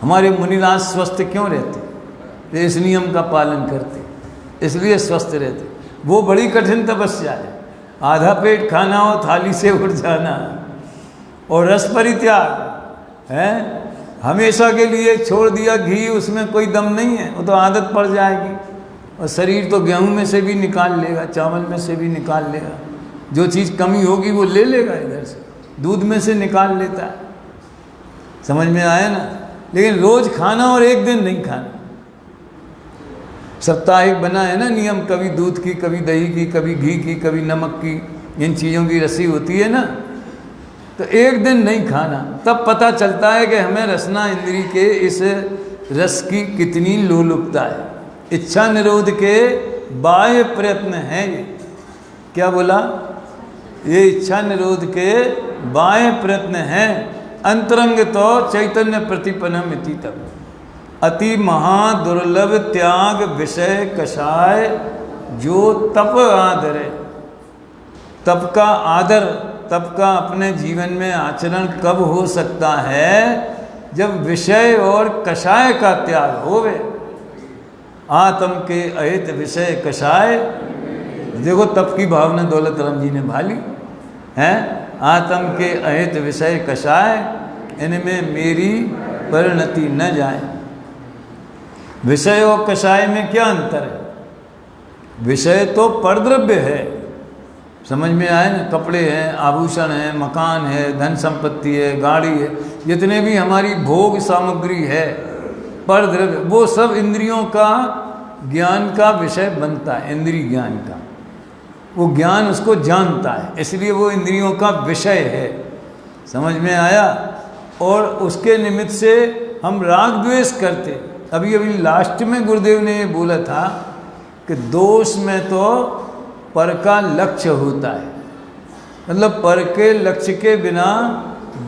हमारे मुनिराज स्वस्थ क्यों रहते? वे इस नियम का पालन करते, इसलिए स्वस्थ रहते। वो बड़ी कठिन तपस्या है, आधा पेट खाना हो, थाली से उठ जाना, और रस परित्याग है, हमेशा के लिए छोड़ दिया घी, उसमें कोई दम नहीं है, वो तो आदत पड़ जाएगी। और शरीर तो गेहूं में से भी निकाल लेगा, चावल में से भी निकाल लेगा, जो चीज़ कमी होगी वो ले लेगा इधर से, दूध में से निकाल लेता है। समझ में आया ना? लेकिन रोज खाना और एक दिन नहीं खाना। साप्ताहिक बना है ना नियम, कभी दूध की, कभी दही की, कभी घी की, कभी नमक की, इन चीज़ों की रसी होती है ना, तो एक दिन नहीं खाना। तब पता चलता है कि हमें रसना इंद्री के इस रस की कितनी लोलुपता है। इच्छा निरोध के बाह्य प्रयत्न हैं ये। क्या बोला? ये इच्छा निरोध के बाह्य प्रयत्न हैं। अंतरंग तो चैतन्य प्रतिपन्नम इति तब अति महादुर्लभ त्याग विषय कषाय जो तप आदरे। तप का आदर, तप का अपने जीवन में आचरण कब हो सकता है? जब विषय और कषाय का त्याग होवे। आत्म के अहित विषय कषाय। देखो तप की भावना दौलत राम जी ने भाली है। आत्म के अहित विषय कषाय, इनमें मेरी परिणति न जाए। विषय और कषाय में क्या अंतर है? विषय तो परद्रव्य है, समझ में आए ना? कपड़े हैं, आभूषण है, मकान है, धन संपत्ति है, गाड़ी है, जितने भी हमारी भोग सामग्री है, परद्रव्य, वो सब इंद्रियों का ज्ञान का विषय बनता है। इंद्रिय ज्ञान का वो ज्ञान उसको जानता है, इसलिए वो इंद्रियों का विषय है। समझ में आया? और उसके निमित्त से हम राग द्वेष करते। अभी अभी लास्ट में गुरुदेव ने ये बोला था कि दोष में तो पर का लक्ष्य होता है, मतलब पर के लक्ष्य के बिना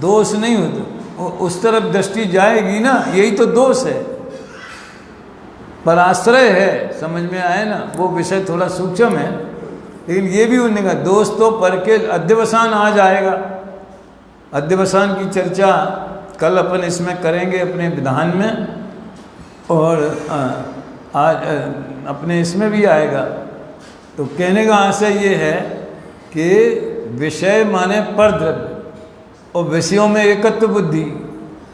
दोष नहीं होता। उस तरफ दृष्टि जाएगी ना, यही तो दोष है, पर आश्रय है। समझ में आए ना? वो विषय थोड़ा सूक्ष्म है, लेकिन ये भी उन्होंने कहा दोष तो पर के। अध्यवसान आज आएगा, अध्यवसान की चर्चा कल अपन इसमें करेंगे अपने विधान में, और आज अपने इसमें भी आएगा। तो कहने का आशय ये है कि विषय माने परद्रव्य, और विषयों में एकत्व बुद्धि,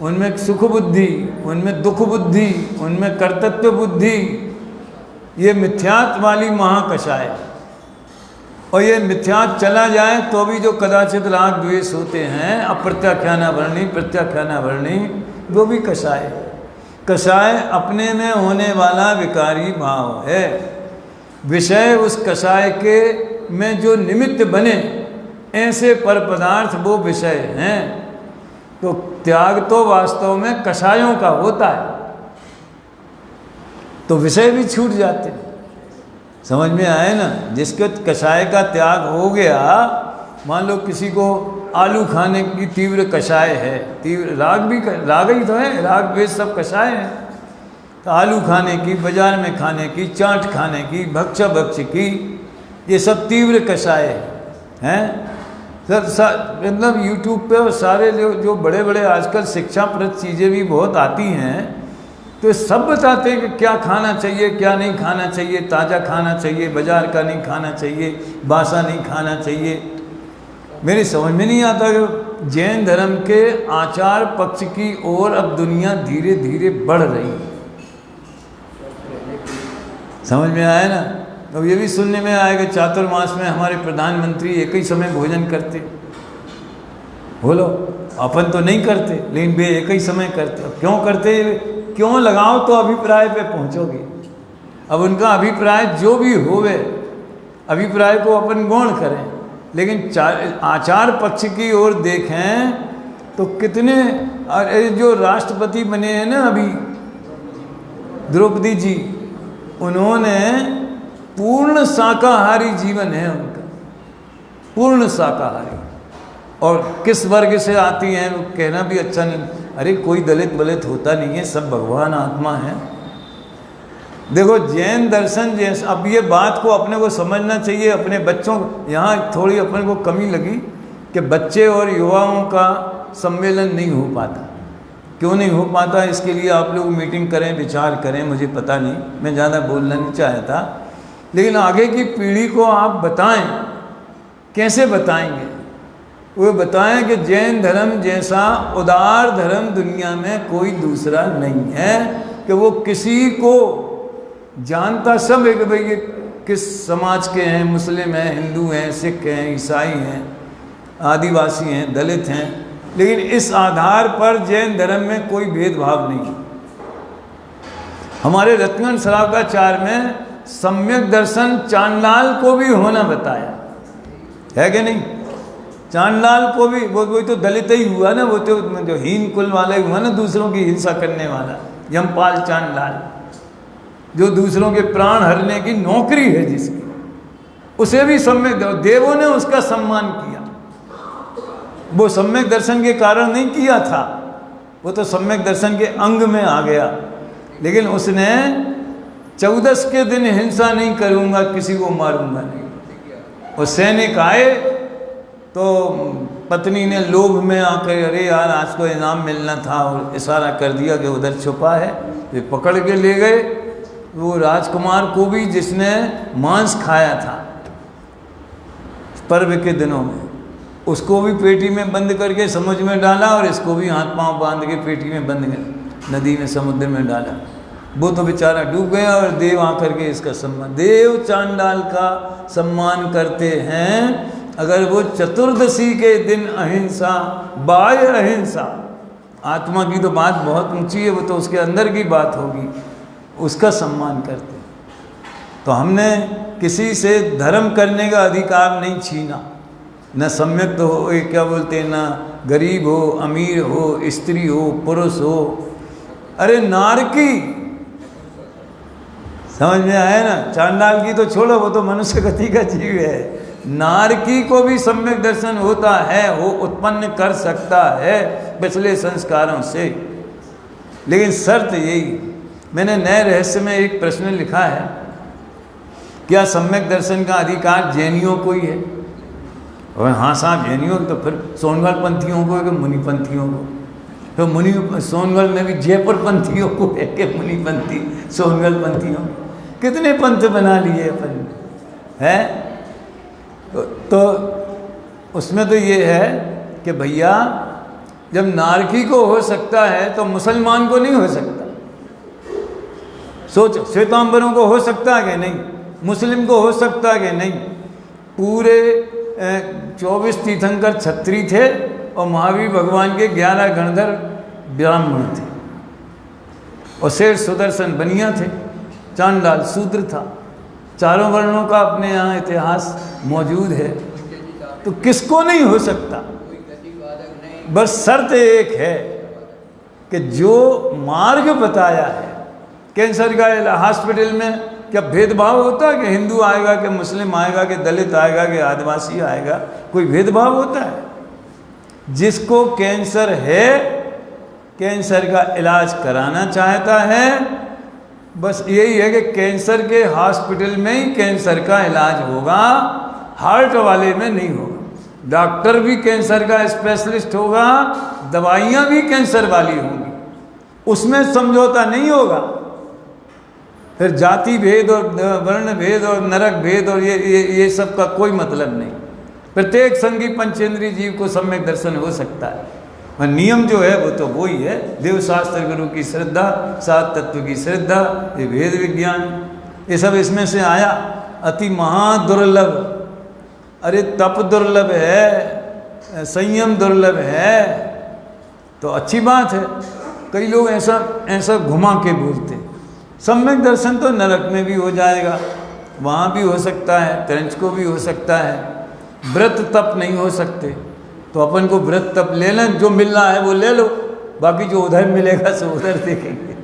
उनमें सुख बुद्धि, उनमें दुख बुद्धि, उनमें कर्तृत्व बुद्धि, ये मिथ्यात्व वाली महाकषाय। और ये मिथ्यात्व चला जाए तो भी जो कदाचित राग द्वेष होते हैं, अप्रत्याख्यानावरणी, प्रत्याख्यानावरणी, वो भी कषाय। कषाय अपने में होने वाला विकारी भाव है। विषय उस कषाय के में जो निमित्त बने, ऐसे पर पदार्थ वो विषय हैं। तो त्याग तो वास्तव में कषायों का होता है, तो विषय भी छूट जाते हैं। समझ में आए ना? जिसके कषाय का त्याग हो गया, मान लो किसी को आलू खाने की तीव्र कषाय है, तीव्र राग भी, राग ही तो है, राग द्वेष सब कषाय है। तो आलू खाने की, बाजार में खाने की, चाट खाने की, भक्ष्य भक्ष्य की, ये सब तीव्र कषाय हैं। मतलब यूट्यूब पे और सारे जो बड़े बड़े आजकल शिक्षाप्रद चीज़ें भी बहुत आती हैं, तो सब बताते हैं कि क्या खाना चाहिए, क्या नहीं खाना चाहिए, ताज़ा खाना चाहिए, बाजार का नहीं खाना चाहिए, बासा नहीं खाना चाहिए। मेरी समझ में नहीं आता कि जैन धर्म के आचार पक्ष की ओर अब दुनिया धीरे धीरे बढ़ रही है। समझ में आया ना? अब ये भी सुनने में आएगा चातुर्मास में हमारे प्रधानमंत्री एक ही समय भोजन करते। बोलो, अपन तो नहीं करते, लेकिन वे एक ही समय करते। अब क्यों करते? क्यों लगाओ तो अभिप्राय पे पहुंचोगे। अब उनका अभिप्राय जो भी होवे, अभिप्राय को अपन गौण करें, लेकिन आचार पक्ष की ओर देखें तो कितने जो राष्ट्रपति बने हैं ना अभी, द्रौपदी जी, उन्होंने पूर्ण शाकाहारी जीवन है उनका, पूर्ण शाकाहारी। और किस वर्ग से आती हैं वो कहना भी अच्छा नहीं। अरे कोई दलित बलित होता नहीं है, सब भगवान आत्मा है। देखो जैन दर्शन जैसे, अब ये बात को अपने को समझना चाहिए अपने बच्चों। यहाँ थोड़ी अपने को कमी लगी कि बच्चे और युवाओं का सम्मेलन नहीं हो पाता। क्यों नहीं हो पाता, इसके लिए आप लोग मीटिंग करें, विचार करें, मुझे पता नहीं, मैं ज़्यादा बोलना नहीं चाहता। लेकिन आगे की पीढ़ी को आप बताएं, कैसे बताएंगे? वो बताएं कि जैन धर्म जैसा उदार धर्म दुनिया में कोई दूसरा नहीं है, कि वो किसी को जानता सब है कि भाई ये किस समाज के हैं, मुस्लिम हैं, हिंदू हैं, सिख हैं, ईसाई हैं, आदिवासी हैं, दलित हैं, लेकिन इस आधार पर जैन धर्म में कोई भेदभाव नहीं। हमारे रत्नगंज श्रावकाचार्य में सम्यक दर्शन चांदलाल को भी होना बताया है कि नहीं? चांदलाल को भी, वो तो दलित ही हुआ ना, वो तो जो हीन कुल वाला ही हुआ ना, दूसरों की हिंसा करने वाला यमपाल चांदलाल, जो दूसरों के प्राण हरने की नौकरी है जिसकी, उसे भी सम्यक देवों ने उसका सम्मान किया। वो सम्यक दर्शन के कारण नहीं किया था, वो तो सम्यक दर्शन के अंग में आ गया। लेकिन उसने 14 के दिन हिंसा नहीं करूँगा, किसी को मारूंगा नहीं। और सैनिक आए तो पत्नी ने लोभ में आकर, अरे यार आज को इनाम मिलना था, और इशारा कर दिया कि उधर छुपा है, वे पकड़ के ले गए। वो राजकुमार को भी, जिसने मांस खाया था पर्व के दिनों में, उसको भी पेटी में बंद करके समुद्र में डाला, और इसको भी हाथ पांव बांध के पेटी में बंद कर नदी में, समुद्र में डाला। वो तो बेचारा डूब गया, और देव आकर के इसका सम्मान, देव चांडाल का सम्मान करते हैं। अगर वो चतुर्दशी के दिन अहिंसा, बाह्य अहिंसा, आत्मा की तो बात बहुत ऊंची है, वो तो उसके अंदर की बात होगी, उसका सम्मान करते हैं। तो हमने किसी से धर्म करने का अधिकार नहीं छीना, न सम्यक तो हो, क्या बोलते हैं, ना गरीब हो, अमीर हो, स्त्री हो, पुरुष हो। अरे नारकी, समझ में आया ना? चांडाल की तो छोड़ो, वो तो मनुष्य गति का जीव है। नारकी को भी सम्यक दर्शन होता है, वो उत्पन्न कर सकता है पिछले संस्कारों से। लेकिन शर्त यही, मैंने नए रहस्य में एक प्रश्न लिखा है, क्या सम्यक दर्शन का अधिकार जैनियों को ही है? और हाँ साहब जैनियों, तो फिर सोनगढ़ पंथियों को है कि मुनिपंथियों को? तो मुनि सोनगढ़ में भी जयपुर पंथियों को है कि मुनिपंथी सोनगढ़ पंथियों? कितने पंथ बना लिए अपन है? तो उसमें तो ये है कि भैया जब नारकी को हो सकता है तो मुसलमान को नहीं हो सकता। सोचो, श्वेतांबरों को हो सकता है कि नहीं? मुस्लिम को हो सकता है कि नहीं? पूरे 24 तीर्थंकर क्षत्रिय थे, और महावीर भगवान के 11 गणधर ब्राह्मण थे, और शेष सुदर्शन बनिया थे, चांडाल शूद्र था। चारों वर्णों का अपने यहाँ इतिहास मौजूद है, तो किसको नहीं हो सकता? बस शर्त एक है कि जो मार्ग बताया है, कैंसर का हॉस्पिटल में क्या भेदभाव होता है कि हिंदू आएगा, कि मुस्लिम आएगा, कि दलित आएगा, कि आदिवासी आएगा? कोई भेदभाव होता है? जिसको कैंसर है, कैंसर का इलाज कराना चाहता है, बस यही है कि कैंसर के हॉस्पिटल में ही कैंसर का इलाज होगा, हार्ट वाले में नहीं होगा। डॉक्टर भी कैंसर का स्पेशलिस्ट होगा, दवाइयाँ भी कैंसर वाली होंगी, उसमें समझौता नहीं होगा। फिर जाति भेद और वर्ण भेद और नरक भेद और ये सब का कोई मतलब नहीं। प्रत्येक संगी पंचेंद्रीय जीव को सम्यक दर्शन हो सकता है, और नियम जो है वो तो वही है, देव शास्त्र गुरु की श्रद्धा, सात तत्व की श्रद्धा, ये वेद विज्ञान, ये सब इसमें से आया। अति महादुर्लभ, अरे तप दुर्लभ है, संयम दुर्लभ है, तो अच्छी बात है। कई लोग ऐसा घुमा के बोलते हैं, सम्यक दर्शन तो नरक में भी हो जाएगा, वहाँ भी हो सकता है, क्रंच को भी हो सकता है, व्रत तप नहीं हो सकते। तो अपन को व्रत तप ले लें, जो मिल रहा है वो ले लो, बाकी जो उधर मिलेगा सो उधर देखेंगे।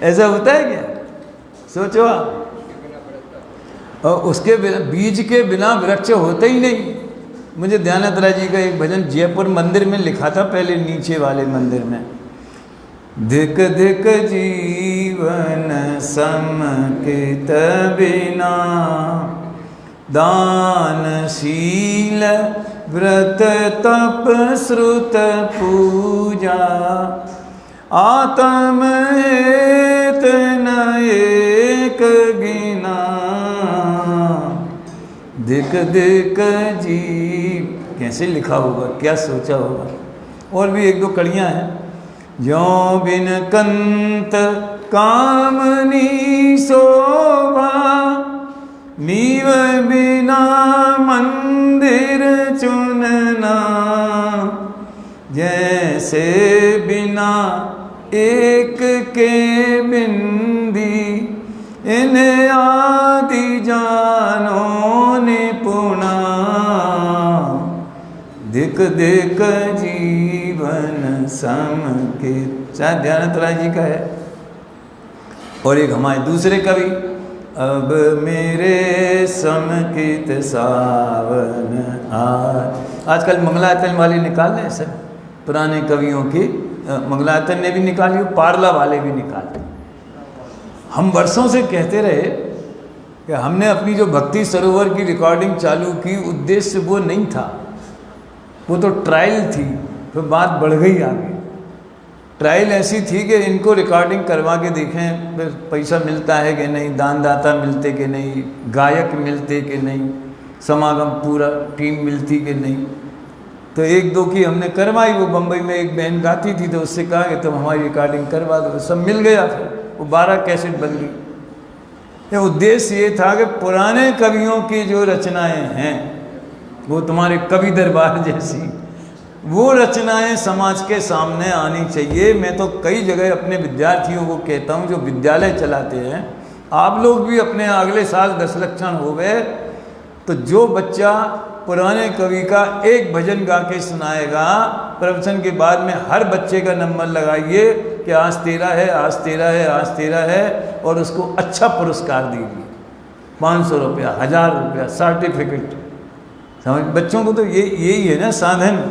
ऐसा होता है क्या? सोचो आप। और उसके बिना, बीज के बिना वृक्ष होते ही नहीं। मुझे ध्यानात राय जी का एक भजन जयपुर मंदिर में लिखा था, पहले नीचे वाले मंदिर में। धिक धिक जीवन समकित बिना, दानशील व्रत तप श्रुत पूजा, आत्म हेत न एक गिना, धिक धिक जीव। कैसे लिखा होगा, क्या सोचा होगा। और भी एक दो कड़ियाँ हैं। ज्यों बिन कंत कामनी शोभा, नीव बिना मंदिर चुनना, जैसे बिना एक के बिंदी, इन आदि जानो निपुणा, धिक धिक जीवन समकित। शायद ध्यानात राय जी का है। और एक हमारे दूसरे कवि, अब मेरे समकित सावन आजकल मंगलायतन वाले निकाल रहे हैं सब, पुराने कवियों की मंगलायतन ने भी निकाली, पारला वाले भी निकाले। हम वर्षों से कहते रहे कि हमने अपनी जो भक्ति सरोवर की रिकॉर्डिंग चालू की, उद्देश्य वो नहीं था, वो तो ट्रायल थी। फिर बात बढ़ गई आगे। ट्रायल ऐसी थी कि इनको रिकॉर्डिंग करवा के देखें पैसा मिलता है कि नहीं, दानदाता मिलते कि नहीं, गायक मिलते कि नहीं, समागम पूरा टीम मिलती कि नहीं। तो एक दो की हमने करवाई। वो बम्बई में एक बहन गाती थी, तो उससे कहा कि तुम हमारी रिकॉर्डिंग करवा दो। सब मिल गया। फिर वो 12 कैसेट बन गई। ये उद्देश्य ये था कि पुराने कवियों की जो रचनाएं हैं, वो तुम्हारे कवि दरबार जैसी वो रचनाएं समाज के सामने आनी चाहिए। मैं तो कई जगह अपने विद्यार्थियों को कहता हूँ जो विद्यालय चलाते हैं, आप लोग भी अपने अगले साल 10 लक्षण हो गए तो जो बच्चा पुराने कवि का एक भजन गा के सुनाएगा, प्रवचन के बाद में हर बच्चे का नंबर लगाइए कि आज तेरा है, आज तेरा है, आज तेरा है, और उसको अच्छा पुरस्कार दीजिए। 500 रुपया, 1000 रुपया, सर्टिफिकेट। समझ, बच्चों को तो यही है ना साधन।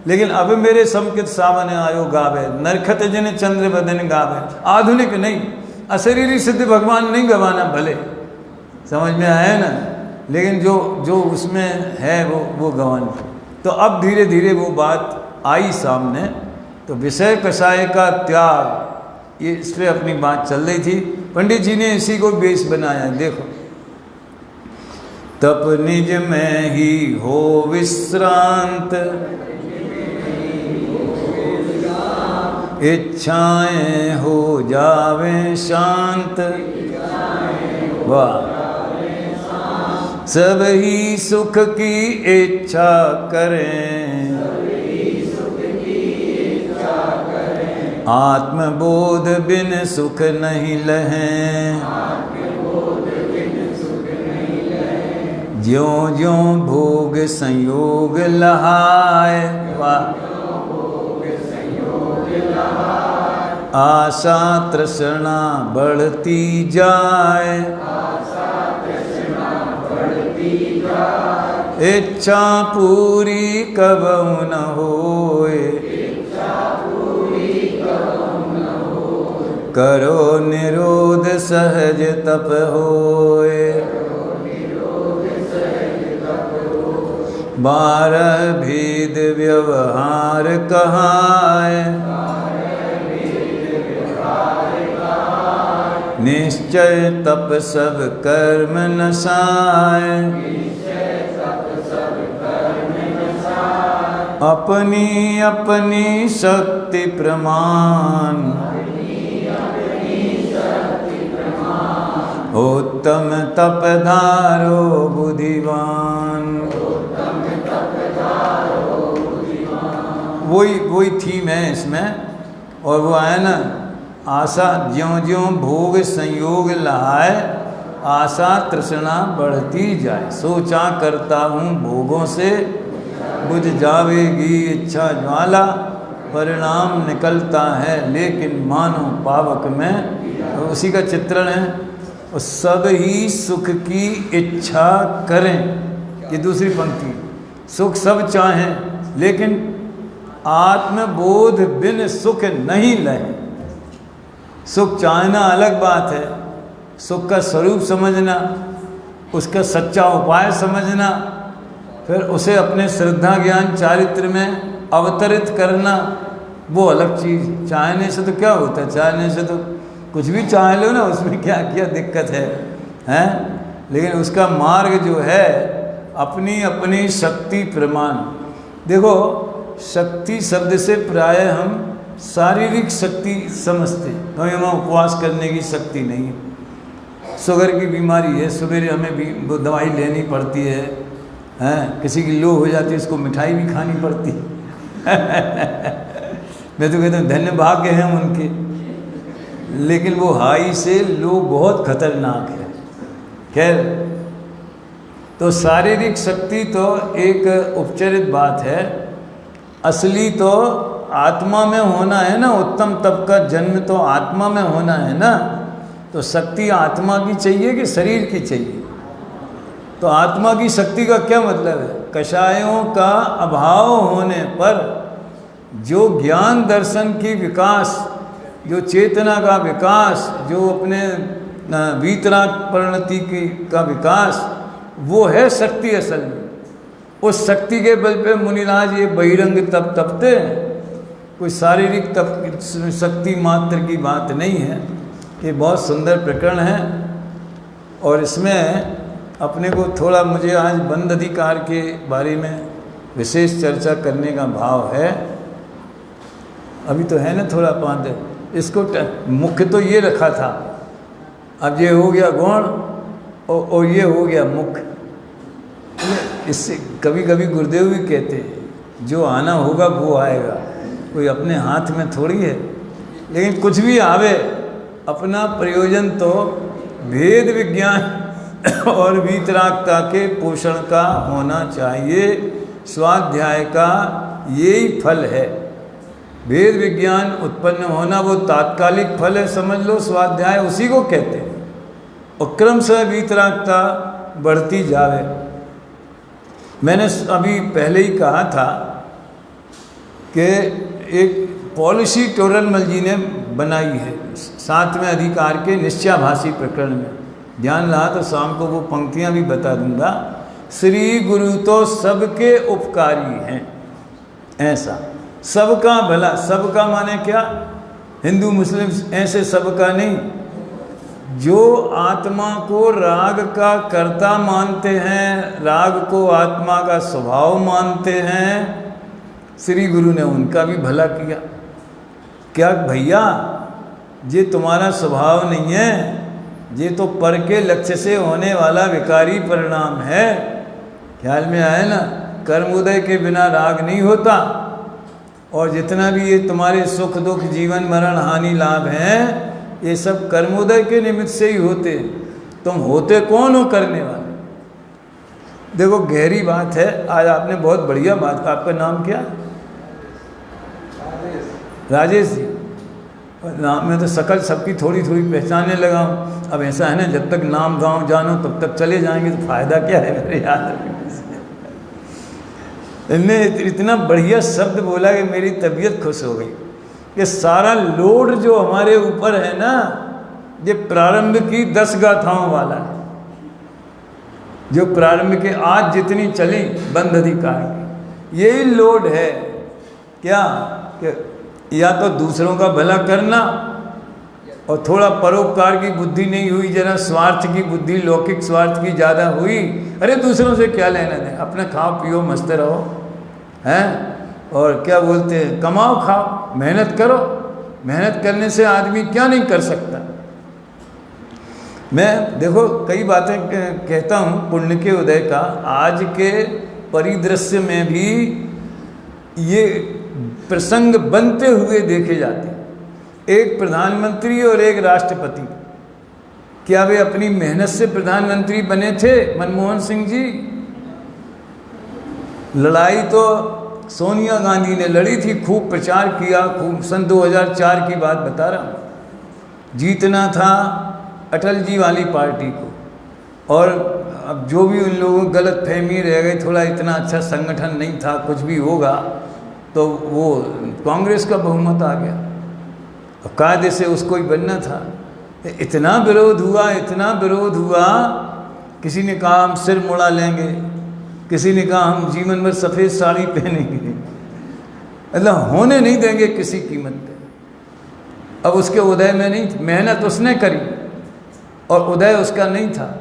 लेकिन अब मेरे समकित सावन आयो गावे, नरखत जिन चंद्र बदन गावे। आधुनिक नहीं, अशरीरी सिद्ध भगवान नहीं गवाना भले, समझ में आया ना, लेकिन जो उसमें है वो गवान। तो अब धीरे धीरे वो बात आई सामने। तो विषय कषाय का त्याग, ये इस पर अपनी बात चल रही थी। पंडित जी ने इसी को बेस बनाया। देखो, तप निज में ही हो विश्रांत, इच्छाएं हो जावे शांत, वाह। सब ही सुख की इच्छा करें, आत्मबोध बिन सुख नहीं लहें, ज्यों ज्यों भोग संयोग लहाए, वाह। आशा तृष्णा बढ़ती जाए, इच्छा पूरी कबहु न होए, करो निरोध सहज तप होए, 12 भेद व्यवहार कहाए, निश्चय तप सब कर्म नसाए, अपनी अपनी शक्ति प्रमाण, उत्तम तपधारो बुद्धिमान। वही थीम है इसमें। और वो आया ना, आशा ज्यों ज्यों भोग संयोग लहाए, आशा तृष्णा बढ़ती जाए। सोचा करता हूँ भोगों से, बुझ जावेगी इच्छा ज्वाला, परिणाम निकलता है लेकिन मानो पावक में। उसी का चित्रण है। और सब ही सुख की इच्छा करें, ये दूसरी पंक्ति। सुख सब चाहें लेकिन आत्मबोध बिन सुख नहीं लहे। सुख चाहना अलग बात है, सुख का स्वरूप समझना, उसका सच्चा उपाय समझना, फिर उसे अपने श्रद्धा ज्ञान चारित्र में अवतरित करना, वो अलग चीज़। चाहने से तो क्या होता है, चाहने से तो कुछ भी चाह लो ना, उसमें क्या क्या दिक्कत है, हैं? लेकिन उसका मार्ग जो है अपनी अपनी शक्ति प्रमाण। देखो, शक्ति शब्द से प्रायः हम शारीरिक शक्ति समझते, कहीं हमें उपवास करने की शक्ति नहीं है। शुगर की बीमारी है, सवेरे हमें भी दवाई लेनी पड़ती है, हैं? किसी की लो हो जाती है, उसको मिठाई भी खानी पड़ती है। मैं तो कहता हूँ धन्य भाग्य हैं उनके, लेकिन वो हाई से लो बहुत खतरनाक है। खैर, तो शारीरिक शक्ति तो एक उपचरित बात है, असली तो आत्मा में होना है ना। उत्तम तप का जन्म तो आत्मा में होना है ना। तो शक्ति आत्मा की चाहिए कि शरीर की चाहिए? तो आत्मा की शक्ति का क्या मतलब है? कषायों का अभाव होने पर जो ज्ञान दर्शन की विकास, जो चेतना का विकास, जो अपने वीतराग परिणति की का विकास, वो है शक्ति असल में। उस शक्ति के बल पे मुनिराज ये बहिरंग तप तपते हैं। कोई शारीरिक तप शक्ति मात्र की बात नहीं है। ये बहुत सुंदर प्रकरण है और इसमें अपने को थोड़ा, मुझे आज बंद अधिकार के बारे में विशेष चर्चा करने का भाव है। अभी तो है ना थोड़ा पाँच, इसको मुख्य तो ये रखा था, अब ये हो गया गौण और ये हो गया मुख्य। इससे कभी कभी गुरुदेव भी कहते हैं जो आना होगा वो आएगा, कोई अपने हाथ में थोड़ी है। लेकिन कुछ भी आवे, अपना प्रयोजन तो भेद विज्ञान और वीतरागता के पोषण का होना चाहिए। स्वाध्याय का यही फल है। भेद विज्ञान उत्पन्न होना वो तात्कालिक फल है, समझ लो। स्वाध्याय उसी को कहते हैं। और क्रमशः वीतरागता बढ़ती जावे। मैंने अभी पहले ही कहा था कि एक पॉलिसी टोरलमल जी ने बनाई है 7वें अधिकार के निश्चयाभासी प्रकरण में। ध्यान रहा तो शाम को वो पंक्तियां भी बता दूंगा। श्री गुरु तो सबके उपकारी हैं, ऐसा सबका भला। सबका माने क्या? हिंदू मुस्लिम ऐसे सबका नहीं। जो आत्मा को राग का कर्ता मानते हैं, राग को आत्मा का स्वभाव मानते हैं, श्री गुरु ने उनका भी भला किया। क्या भैया, ये तुम्हारा स्वभाव नहीं है, ये तो पर के लक्ष्य से होने वाला विकारी परिणाम है। ख्याल में आए ना? कर्मोदय के बिना राग नहीं होता। और जितना भी ये तुम्हारे सुख दुख जीवन मरण हानि लाभ हैं, ये सब कर्मोदय के निमित्त से ही होते। तुम होते कौन हो करने वाले? देखो गहरी बात है। आज आपने बहुत बढ़िया बात कहा। आपका नाम क्या? राजेश जी। नाम में तो सकल सबकी थोड़ी थोड़ी पहचानने लगा हूँ। अब ऐसा है ना, जब तक नाम गाँव जानो तब तक चले जाएंगे तो फ़ायदा क्या है मेरे याद रखने से। इनने इतना बढ़िया शब्द बोला कि मेरी तबीयत खुश हो गई कि सारा लोड जो हमारे ऊपर है ना, ये प्रारंभ की 10 गाथाओं वाला है। जो प्रारंभ के आज जितनी चली बंद अधिकार की, यही लोड है। क्या कि या तो दूसरों का भला करना और थोड़ा परोपकार की बुद्धि नहीं हुई, जरा स्वार्थ की बुद्धि, लौकिक स्वार्थ की ज़्यादा हुई। अरे दूसरों से क्या लेना दें, अपने खाओ पियो मस्त रहो, हैं? और क्या बोलते हैं, कमाओ खाओ, मेहनत करो। मेहनत करने से आदमी क्या नहीं कर सकता। मैं देखो कई बातें कहता हूँ पुण्य के उदय का। आज के परिदृश्य में भी ये प्रसंग बनते हुए देखे जाते हैं। एक प्रधानमंत्री और एक राष्ट्रपति, क्या वे अपनी मेहनत से प्रधानमंत्री बने थे? मनमोहन सिंह जी, लड़ाई तो सोनिया गांधी ने लड़ी थी, खूब प्रचार किया, खूब। सन 2004 की बात बता रहा हूँ। जीतना था अटल जी वाली पार्टी को, और अब जो भी उन लोगों को गलत फहमी रह गई, थोड़ा इतना अच्छा संगठन नहीं था, कुछ भी होगा तो वो कांग्रेस का बहुमत आ गया, और कायदे से उसको ही बनना था। इतना विरोध हुआ, इतना विरोध हुआ, किसी ने कहा हम सिर मुड़ा लेंगे, किसी ने कहा हम जीवन भर सफ़ेद साड़ी पहनेंगे, मतलब होने नहीं देंगे किसी कीमत पे। अब उसके उदय में नहीं, मेहनत उसने करी और उदय उसका नहीं था।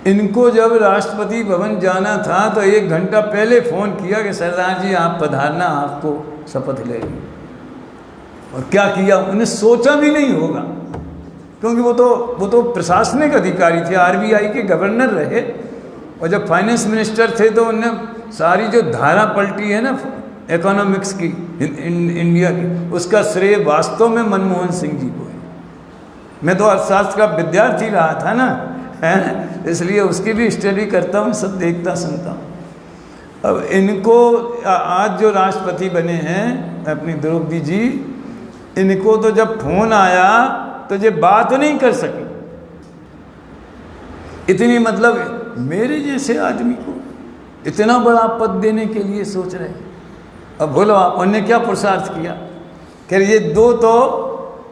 इनको जब राष्ट्रपति भवन जाना था तो 1 घंटा पहले फ़ोन किया कि सरदार जी आप पधारना, आपको शपथ ले ली। और क्या किया, उन्हें सोचा भी नहीं होगा, क्योंकि वो तो प्रशासनिक अधिकारी थे, आरबीआई के गवर्नर रहे, और जब फाइनेंस मिनिस्टर थे तो उन्हें सारी जो धारा पलटी है ना इकोनॉमिक्स की, इंडिया की, उसका श्रेय वास्तव में मनमोहन सिंह जी को है। मैं तो अर्थशास्त्र का विद्यार्थी रहा था ना, है, इसलिए उसकी भी स्टडी करता हूँ, सब देखता सुनता हूँ। अब इनको आज जो राष्ट्रपति बने हैं अपनी द्रौपदी जी, इनको तो जब फोन आया तो ये बात नहीं कर सके, इतनी, मतलब मेरे जैसे आदमी को इतना बड़ा पद देने के लिए सोच रहे हैं। अब बोलो आप, उन्होंने क्या पुरुषार्थ किया? कह ये 2 तो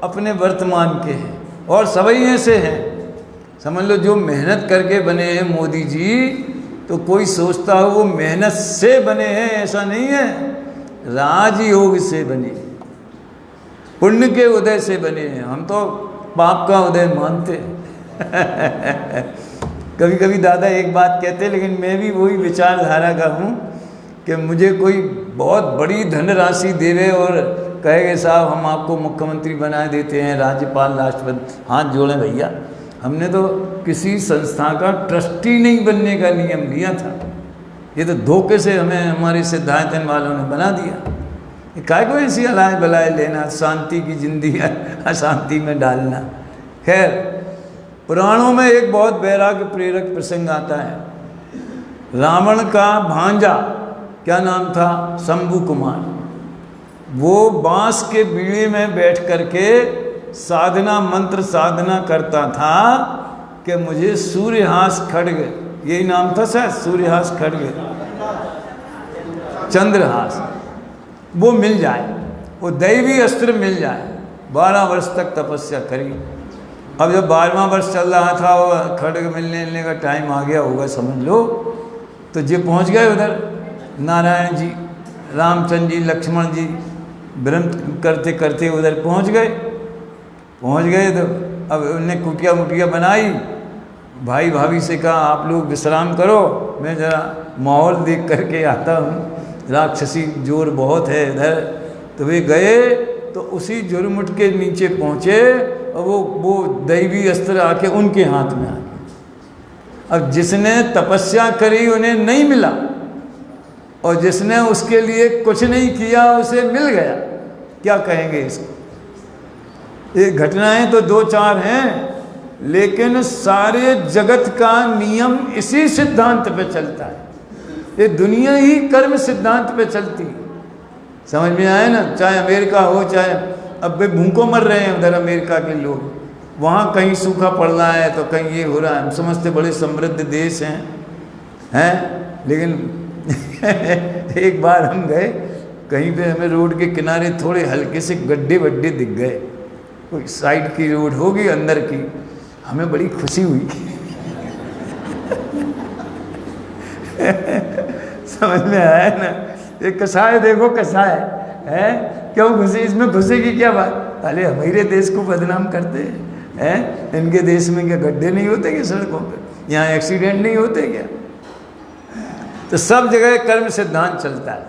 अपने वर्तमान के हैं और सभी ऐसे हैं। समझ लो जो मेहनत करके बने हैं मोदी जी, तो कोई सोचता हो वो मेहनत से बने हैं, ऐसा नहीं है, राजयोग से बने, पुण्य के उदय से बने हैं। हम तो पाप का उदय मानते हैं। कभी कभी दादा एक बात कहते हैं, लेकिन मैं भी वही विचारधारा का हूँ कि मुझे कोई बहुत बड़ी धनराशि देवे और कहेगा साहब हम आपको मुख्यमंत्री बना देते हैं, राज्यपाल, राष्ट्रपति, हाथ जोड़ें भैया। हमने तो किसी संस्था का ट्रस्टी नहीं बनने का नियम लिया था, ये तो धोखे से हमें हमारे सिद्धांतन वालों ने बना दिया। काय को ऐसी अलाय बलाय लेना, शांति की जिंदगी अशांति में डालना। खैर, पुराणों में एक बहुत वैराग्य प्रेरक प्रसंग आता है। रावण का भांजा, क्या नाम था, शंभु कुमार, वो बांस के बीड़े में बैठ करके साधना, मंत्र साधना करता था कि मुझे सूर्यहास खड्ग, यही नाम था शायद, सूर्यहास खड्ग, चंद्रहास, वो मिल जाए, वो दैवी अस्त्र मिल जाए। 12 वर्ष तक तपस्या करी। अब जब 12वां वर्ष चल रहा था, वो खड्ग मिलने का टाइम आ गया होगा समझ लो, तो जे पहुंच गए उधर, नारायण जी, रामचंद्र जी, लक्ष्मण जी व्रत करते करते उधर पहुंच गए। तो अब उनने कुटिया मुटिया बनाई, भाई भाभी से कहा आप लोग विश्राम करो, मैं ज़रा माहौल देख करके आता हूँ, राक्षसी जोर बहुत है इधर। तो वे गए, तो उसी झुरमुट के नीचे पहुँचे और वो दैवी अस्त्र आके उनके हाथ में आ गया। अब जिसने तपस्या करी उन्हें नहीं मिला, और जिसने उसके लिए कुछ नहीं किया उसे मिल गया। क्या कहेंगे इसको? ये घटनाएं तो 2-4 हैं, लेकिन सारे जगत का नियम इसी सिद्धांत पे चलता है। ये दुनिया ही कर्म सिद्धांत पे चलती है। समझ में आया ना? चाहे अमेरिका हो, चाहे अब वे भूखों मर रहे हैं उधर अमेरिका के लोग, वहाँ कहीं सूखा पड़ रहा है तो कहीं ये हो रहा है। हम समझते बड़े समृद्ध देश हैं, लेकिन एक बार हम गए कहीं पे, हमें रोड के किनारे थोड़े हल्के से गड्ढे वड्ढे दिख गए, कोई साइड की रोड होगी अंदर की, हमें बड़ी खुशी हुई। समझ में आया ना? ये कसाय देखो, कसाय है, क्यों खुशी, इसमें खुशी की क्या बात? अरे हमारे देश को बदनाम करते हैं, इनके देश में क्या गड्ढे नहीं होते क्या सड़कों पे? यहाँ एक्सीडेंट नहीं होते क्या? तो सब जगह कर्म सिद्धांत चलता है।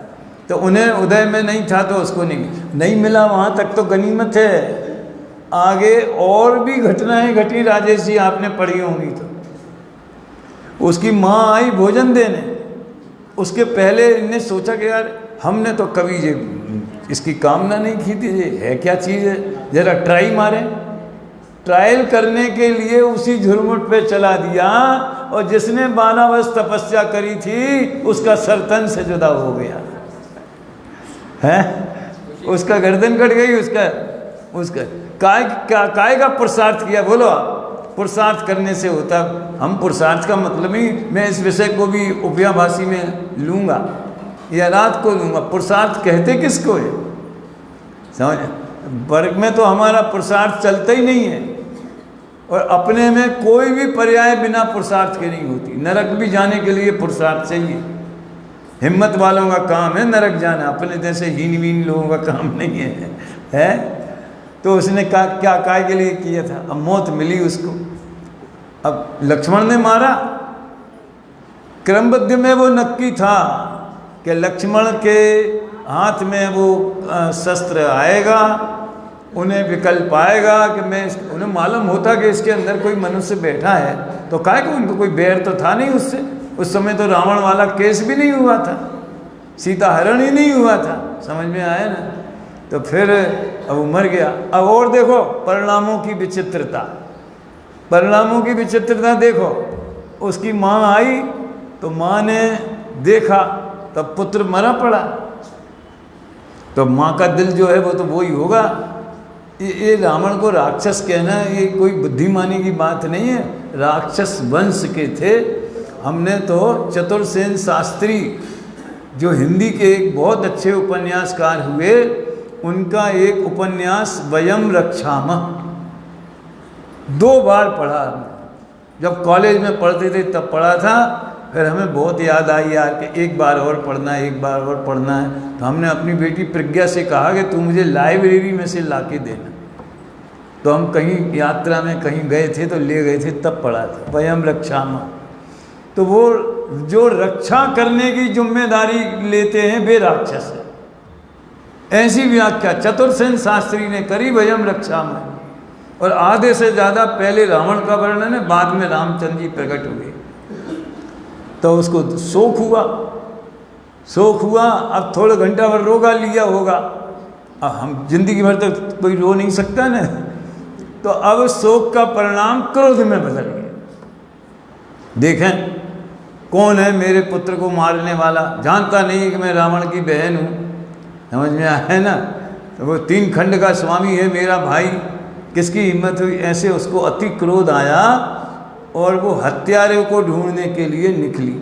तो उन्हें उदय में नहीं था तो उसको नहीं मिला, वहाँ तक तो गनीमत है। आगे और भी घटनाएं घटी राजेश जी, आपने पढ़ी होंगी। तो उसकी माँ आई भोजन देने, उसके पहले इनने सोचा कि यार हमने तो कभी इसकी कामना नहीं की थी, ये है क्या चीज़ है, जरा ट्राई मारें। ट्रायल करने के लिए उसी झुरमुट पे चला दिया, और जिसने 12 वर्ष तपस्या करी थी उसका सर तन से जुदा हो गया है, उसका गर्दन कट गई, उसका काय का पुरुषार्थ किया। बोलो, पुरुषार्थ करने से होता। हम पुरुषार्थ का मतलब ही, मैं इस विषय को भी उपयाभाषी में लूँगा या रात को लूँगा। पुरुषार्थ कहते किसको है, समझ? वर्ग में तो हमारा पुरुषार्थ चलता ही नहीं है, और अपने में कोई भी पर्याय बिना पुरुषार्थ के नहीं होती। नरक भी जाने के लिए पुरुषार्थ चाहिए। हिम्मत वालों का काम है नरक जाना, अपने जैसे हीन लोगों का काम नहीं है। तो उसने क्या काय के लिए किया था। अब मौत मिली उसको। अब लक्ष्मण ने मारा, क्रमबद्ध में वो नक्की था कि लक्ष्मण के हाथ में वो शस्त्र आएगा, उन्हें विकल्प आएगा कि उन्हें मालूम होता कि इसके अंदर कोई मनुष्य बैठा है, तो काहे को उनको कोई बैर तो था नहीं उससे। उस समय तो रावण वाला केस भी नहीं हुआ था, सीता हरण ही नहीं हुआ था, समझ में आया ना। तो फिर अब वो मर गया। अब और देखो परिणामों की विचित्रता, परिणामों की विचित्रता देखो। उसकी माँ आई तो माँ ने देखा तब पुत्र मरा पड़ा, तो माँ का दिल जो है वो तो वही होगा। ये रावण को राक्षस कहना ये कोई बुद्धिमानी की बात नहीं है, राक्षस वंश के थे। हमने तो चतुर्सेन शास्त्री जो हिंदी के एक बहुत अच्छे उपन्यासकार हुए, उनका एक उपन्यास वयम रक्षामः 2 बार पढ़ा। जब कॉलेज में पढ़ते थे तब पढ़ा था, फिर हमें बहुत याद आई यार कि एक बार और पढ़ना है, एक बार और पढ़ना है। तो हमने अपनी बेटी प्रज्ञा से कहा कि तू मुझे लाइब्रेरी में से ला के देना। तो हम कहीं यात्रा में कहीं गए थे तो ले गए थे, तब पढ़ा था वयम रक्षामः। तो वो जो रक्षा करने की जिम्मेदारी लेते हैं वे राक्षस है, ऐसी व्याख्या चतुर्सेन शास्त्री ने करी वयम रक्षामः। और आधे से ज़्यादा पहले रावण का वर्णन है, बाद में रामचंद्र जी प्रकट हुए। तो उसको शोक हुआ। अब थोड़ा घंटा भर रोगा लिया होगा, अब हम जिंदगी भर तक कोई रो नहीं सकता ना। तो अब शोक का परिणाम क्रोध में बदल गया। देखें कौन है मेरे पुत्र को मारने वाला, जानता नहीं कि मैं रावण की बहन हूँ, समझ में आया ना। तो वो 3 खंड का स्वामी है मेरा भाई, किसकी हिम्मत हुई। ऐसे उसको अति क्रोध आया और वो हत्यारे को ढूंढने के लिए निकली।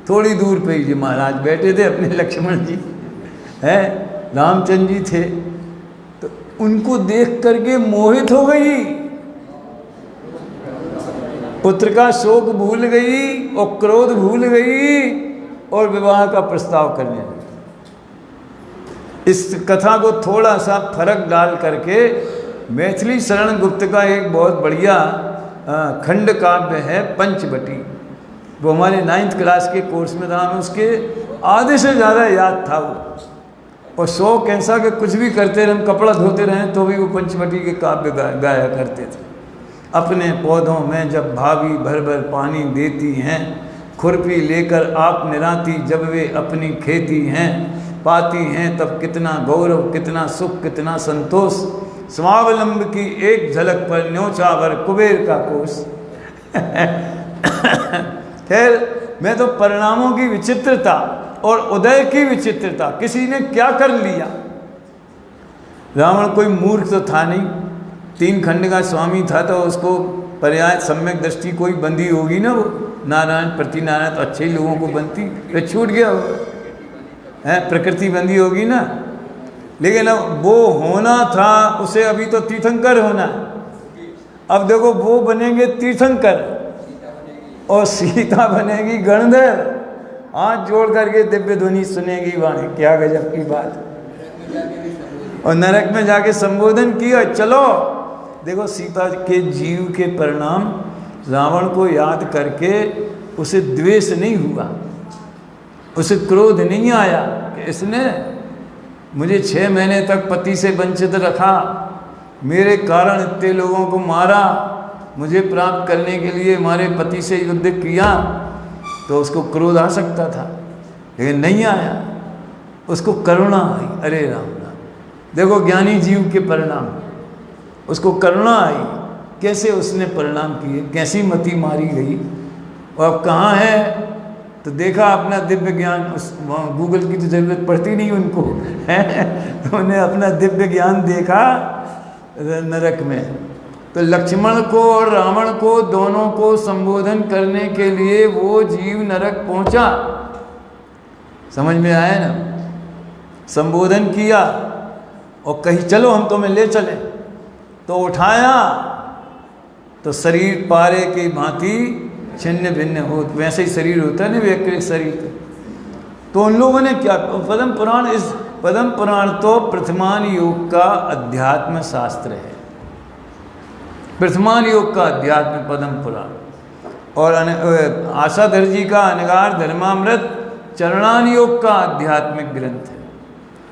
थोड़ी दूर पे ही जी महाराज बैठे थे अपने लक्ष्मण जी, है रामचंद्र जी थे, तो उनको देख करके मोहित हो गई, पुत्र का शोक भूल गई और क्रोध भूल गई और विवाह का प्रस्ताव करने लगी। इस कथा को थोड़ा सा फर्क डाल करके मैथिली शरण गुप्त का एक बहुत बढ़िया खंड काव्य है पंचवटी, वो हमारे 9th क्लास के कोर्स में था, हमें उसके आधे से ज़्यादा याद था वो। और शौक ऐसा कि कुछ भी करते रहे, कपड़ा धोते रहें तो भी वो पंचवटी के काव्य गाया करते थे। अपने पौधों में जब भाभी भर भर पानी देती हैं, खुरपी लेकर आप निराती जब वे अपनी खेती हैं, पाती हैं तब कितना गौरव, कितना सुख, कितना संतोष, स्वावलंब की एक झलक पर न्योछावर कुबेर का कोष। खैर, मैं तो परिणामों की विचित्रता और उदय की विचित्रता, किसी ने क्या कर लिया। रावण कोई मूर्ख तो था नहीं, 3 खंड का स्वामी था, तो उसको पर्याय सम्यक दृष्टि कोई बंदी होगी ना, वो नारायण प्रतिनारायण तो अच्छे लोगों को बनती, फिर छूट गया वो है, प्रकृति बंदी होगी ना। लेकिन अब वो होना था उसे, अभी तो तीर्थंकर होना है। अब देखो वो बनेंगे तीर्थंकर और सीता बनेगी गणधर, हाथ जोड़ करके दिव्य ध्वनि सुनेगी वाणी। क्या गजब की बात। और नरक में जाके संबोधन किया। चलो देखो सीता के जीव के परिणाम, रावण को याद करके उसे द्वेष नहीं हुआ, उसे क्रोध नहीं आया कि इसने मुझे 6 महीने तक पति से वंचित रखा, मेरे कारण इतने लोगों को मारा, मुझे प्राप्त करने के लिए हमारे पति से युद्ध किया, तो उसको क्रोध आ सकता था, लेकिन नहीं आया। उसको करुणा आई, अरे राम राम, देखो ज्ञानी जीव के परिणाम, उसको करुणा आई, कैसे उसने परिणाम किए, कैसी मति मारी गई। और अब कहाँ है, तो देखा अपना दिव्य ज्ञान, उस गूगल की तो ज़रूरत पड़ती नहीं उनको है, तो उन्हें अपना दिव्य ज्ञान देखा नरक में। तो लक्ष्मण को और रावण को दोनों को संबोधन करने के लिए वो जीव नरक पहुंचा, समझ में आया ना, संबोधन किया और कही चलो हम तुम्हें ले चलें, तो उठाया तो शरीर पारे की भांति छिन्न भिन्न हो, वैसे ही शरीर होता है ना, व्यक्ति शरीर। तो उन लोगों ने क्या, पद्म पुराण, इस पद्म पुराण तो प्रथमान योग का अध्यात्म शास्त्र है, प्रथमान योग का अध्यात्म पद्म पुराण। और आशाधर जी का अनगार धर्मामृत चरणान योग का आध्यात्मिक ग्रंथ है,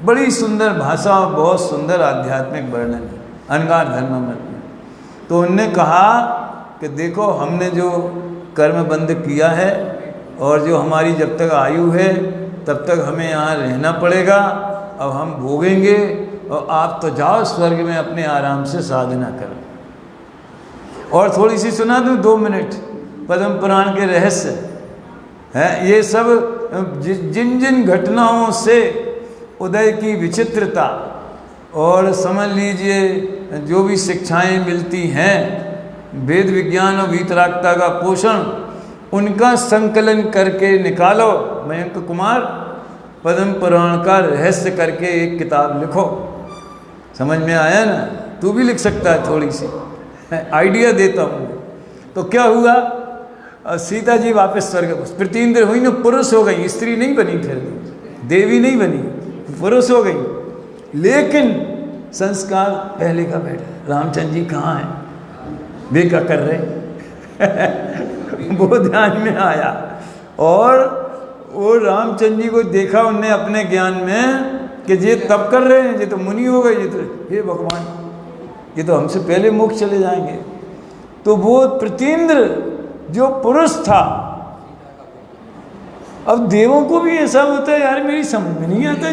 बड़ी सुंदर भाषा और बहुत सुंदर आध्यात्मिक वर्णन है अनगार धर्मामृत में। तो उनने कहा कि देखो हमने जो कर्म बंद किया है और जो हमारी जब तक आयु है तब तक हमें यहाँ रहना पड़ेगा, अब हम भोगेंगे और आप तो जाओ स्वर्ग में अपने आराम से साधना करो। और थोड़ी सी सुना दूँ 2 मिनट पद्म पुराण के रहस्य है। ये सब जिन जिन घटनाओं से उदय की विचित्रता और समझ लीजिए जो भी शिक्षाएं मिलती हैं, वेद विज्ञान और वीतरागता का पोषण, उनका संकलन करके निकालो। मयंक कुमार पद्म पुराण का रहस्य करके एक किताब लिखो, समझ में आया ना, तू भी लिख सकता है, थोड़ी सी आइडिया देता हूँ। तो क्या हुआ, सीता जी वापस स्वर्ग, प्रतीन्द्र हुई ना, पुरुष हो गई, स्त्री नहीं बनी, फिर देवी नहीं बनी, पुरुष हो गई। लेकिन संस्कार पहले का बैठा, रामचंद्र जी कहाँ हैं, वे क्या कर रहे वो ध्यान में आया। और वो रामचंद्र जी को देखा उनने अपने ज्ञान में कि ये तब कर रहे हैं, ये तो मुनि हो गए, ये तो हे भगवान, ये तो हमसे पहले मोक्ष चले जाएंगे। तो वो प्रतीन्द्र जो पुरुष था, अब देवों को भी ऐसा होता है, यार मेरी समझ में नहीं आता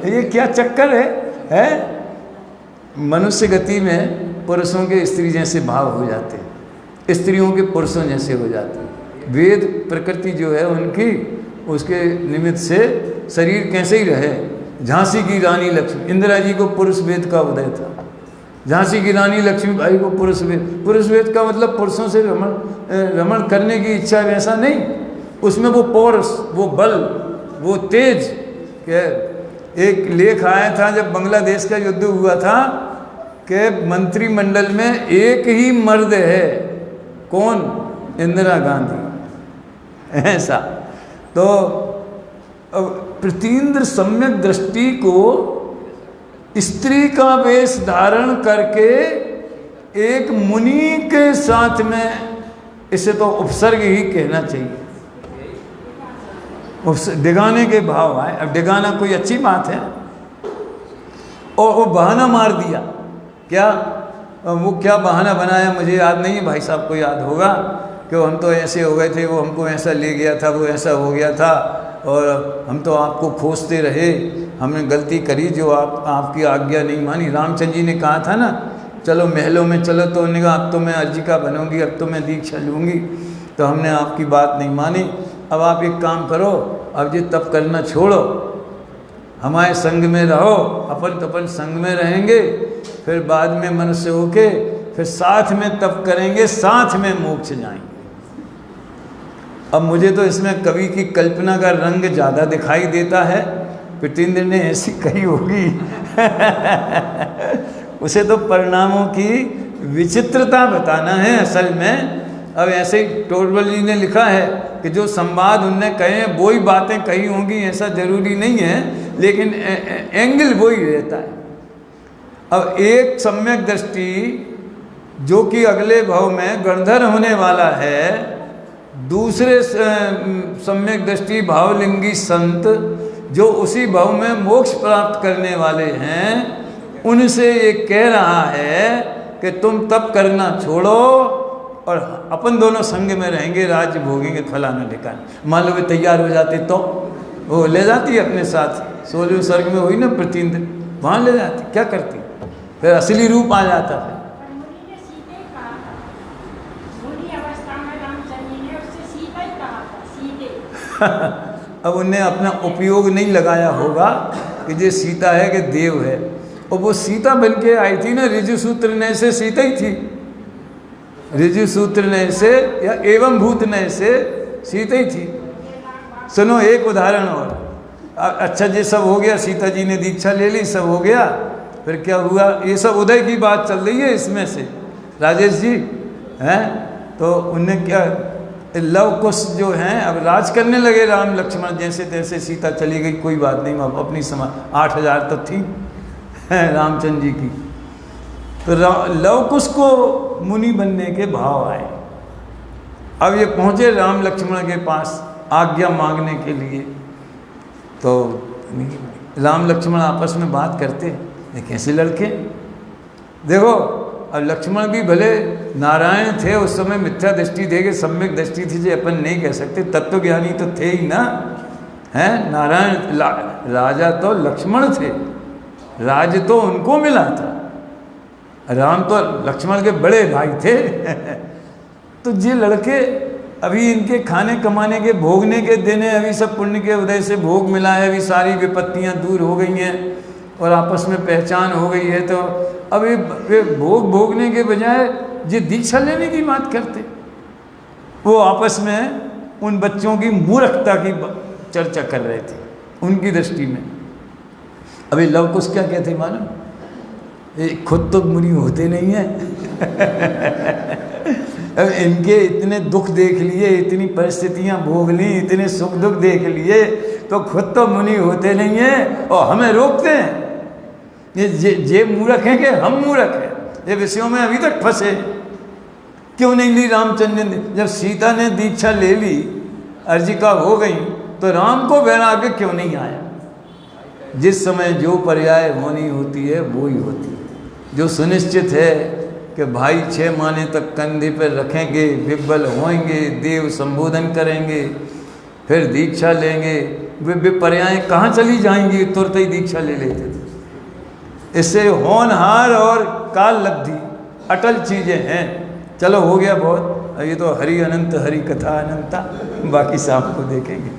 ये क्या चक्कर है? मनुष्य गति में पुरुषों के स्त्री जैसे भाव हो जाते हैं, स्त्रियों के पुरुषों जैसे हो जाते हैं। वेद प्रकृति जो है उनकी, उसके निमित्त से शरीर कैसे ही रहे। झांसी की रानी लक्ष्मी, इंदिरा जी को पुरुष वेद का उदय था, झांसी की रानी लक्ष्मीबाई को पुरुष वेद का मतलब पुरुषों से रमण करने की इच्छा, वैसा नहीं, उसमें वो पौरुष, वो बल, वो तेज। एक लेख आया था जब बांग्लादेश का युद्ध हुआ था कि मंत्रिमंडल में एक ही मर्द है, कौन, इंदिरा गांधी, ऐसा। तो प्रतीन्द्र सम्यक दृष्टि को स्त्री का वेश धारण करके एक मुनि के साथ में, इसे तो उपसर्ग ही कहना चाहिए, डिगाने के भाव आए। अब डिगाना कोई अच्छी बात है, और वो बहाना मार दिया, क्या वो क्या बहाना बनाया मुझे याद नहीं है, भाई साहब को याद होगा कि हम तो ऐसे हो गए थे, वो हमको ऐसा ले गया था, वो ऐसा हो गया था, और हम तो आपको खोजते रहे, हमने गलती करी जो आपकी आज्ञा नहीं मानी। रामचंद्र जी ने कहा था ना, चलो महलों में चलो, तो उन्होंने कहा अब तो मैं अर्जिका बनूंगी, अब तो मैं दीक्षा लूँगी, तो हमने आपकी बात नहीं मानी। अब आप एक काम करो, अब ये तप करना छोड़ो, हमारे संग में रहो, अपन संग में रहेंगे, फिर बाद में मनुष्य होके फिर साथ में तप करेंगे, साथ में मोक्ष जाएंगे। अब मुझे तो इसमें कवि की कल्पना का रंग ज़्यादा दिखाई देता है, प्रतीन्द्र ने ऐसी कही होगी उसे तो परिणामों की विचित्रता बताना है असल में। अब ऐसे ही टोरबल जी ने लिखा है कि जो संवाद उनने कहे हैं वो ही बातें कही होंगी, ऐसा जरूरी नहीं है, लेकिन एंगल वो ही रहता है। अब एक सम्यक दृष्टि जो कि अगले भाव में गणधर होने वाला है, दूसरे सम्यक दृष्टि भावलिंगी संत जो उसी भाव में मोक्ष प्राप्त करने वाले हैं, उनसे ये कह रहा है कि तुम तप करना छोड़ो और अपन दोनों संग में रहेंगे, राज्य भोगेंगे, फलाना ठिकाना। मान लो वे तैयार हो जाते तो वो ले जाती है अपने साथ 16वें सर्ग में हुई ना प्रतिंद्र, वहाँ ले जाती, क्या करती, फिर असली रूप आ जाता है। अब उन्हें अपना उपयोग नहीं लगाया होगा कि ये सीता है कि देव है, और वो सीता बन के आई थी ना, ऋजुसूत्र नय से सीता ही थी, ऋजुसूत्र नय से या एवं भूत नय से सीता ही थी। सुनो एक उदाहरण और, अच्छा ये सब हो गया, सीता जी ने दीक्षा ले ली, सब हो गया, फिर क्या हुआ, ये सब उदय की बात चल रही है इसमें से राजेश जी हैं। तो उन्हें क्या, लव कुश जो हैं अब राज करने लगे, राम लक्ष्मण जैसे तैसे, सीता चली गई कोई बात नहीं, अब अपनी समाज 8000 तो थी रामचंद्र जी की। तो लव कुश को मुनि बनने के भाव आए। अब ये पहुँचे राम लक्ष्मण के पास आज्ञा मांगने के लिए, तो राम लक्ष्मण आपस में बात करते, ये कैसे लड़के, देखो अब लक्ष्मण भी भले नारायण थे उस समय, मिथ्या दृष्टि थे कि सम्यक दृष्टि थी, जो अपन नहीं कह सकते, तत्वज्ञानी तो थे ही ना, हैं नारायण राजा तो लक्ष्मण थे, राज तो उनको मिला था, राम तो लक्ष्मण के बड़े भाई थे तो ये लड़के अभी इनके खाने कमाने के भोगने के दिन है, अभी सब पुण्य के उदय से भोग मिला है, अभी सारी विपत्तियां दूर हो गई हैं और आपस में पहचान हो गई है, तो अभी वे भोग भोगने के बजाय ये दीक्षा लेने की बात करते, वो आपस में उन बच्चों की मूर्खता की चर्चा कर रहे थे उनकी दृष्टि में। अभी लव कुश क्या कहते मालूम, खुद तो मुनि होते नहीं है अब इनके इतने दुख देख लिए, इतनी परिस्थितियां भोग ली, इतने सुख दुख देख लिए, तो खुद तो मुनि होते नहीं हैं और हमें रोकते हैं। ये मूर्ख हैं कि हम मूर्ख हैं, ये विषयों में अभी तक फंसे। क्यों नहीं ली रामचंद्र ने, जब सीता ने दीक्षा ले ली, अर्जिका हो गई, तो राम को वैराग्य क्यों नहीं आया। जिस समय जो पर्याय होनी होती है वो ही होती है, जो सुनिश्चित है कि भाई 6 महीने तक कंधे पर रखेंगे, विब्बल होंगे, देव संबोधन करेंगे, फिर दीक्षा लेंगे, वे पर्याय कहाँ चली जाएंगी, तुरंत ही दीक्षा ले लेते थे। इससे होनहार और काल लब्धि अटल चीज़ें हैं। चलो हो गया बहुत, ये तो हरि अनंत, हरि कथा अनंता, बाकी शाम को देखेंगे।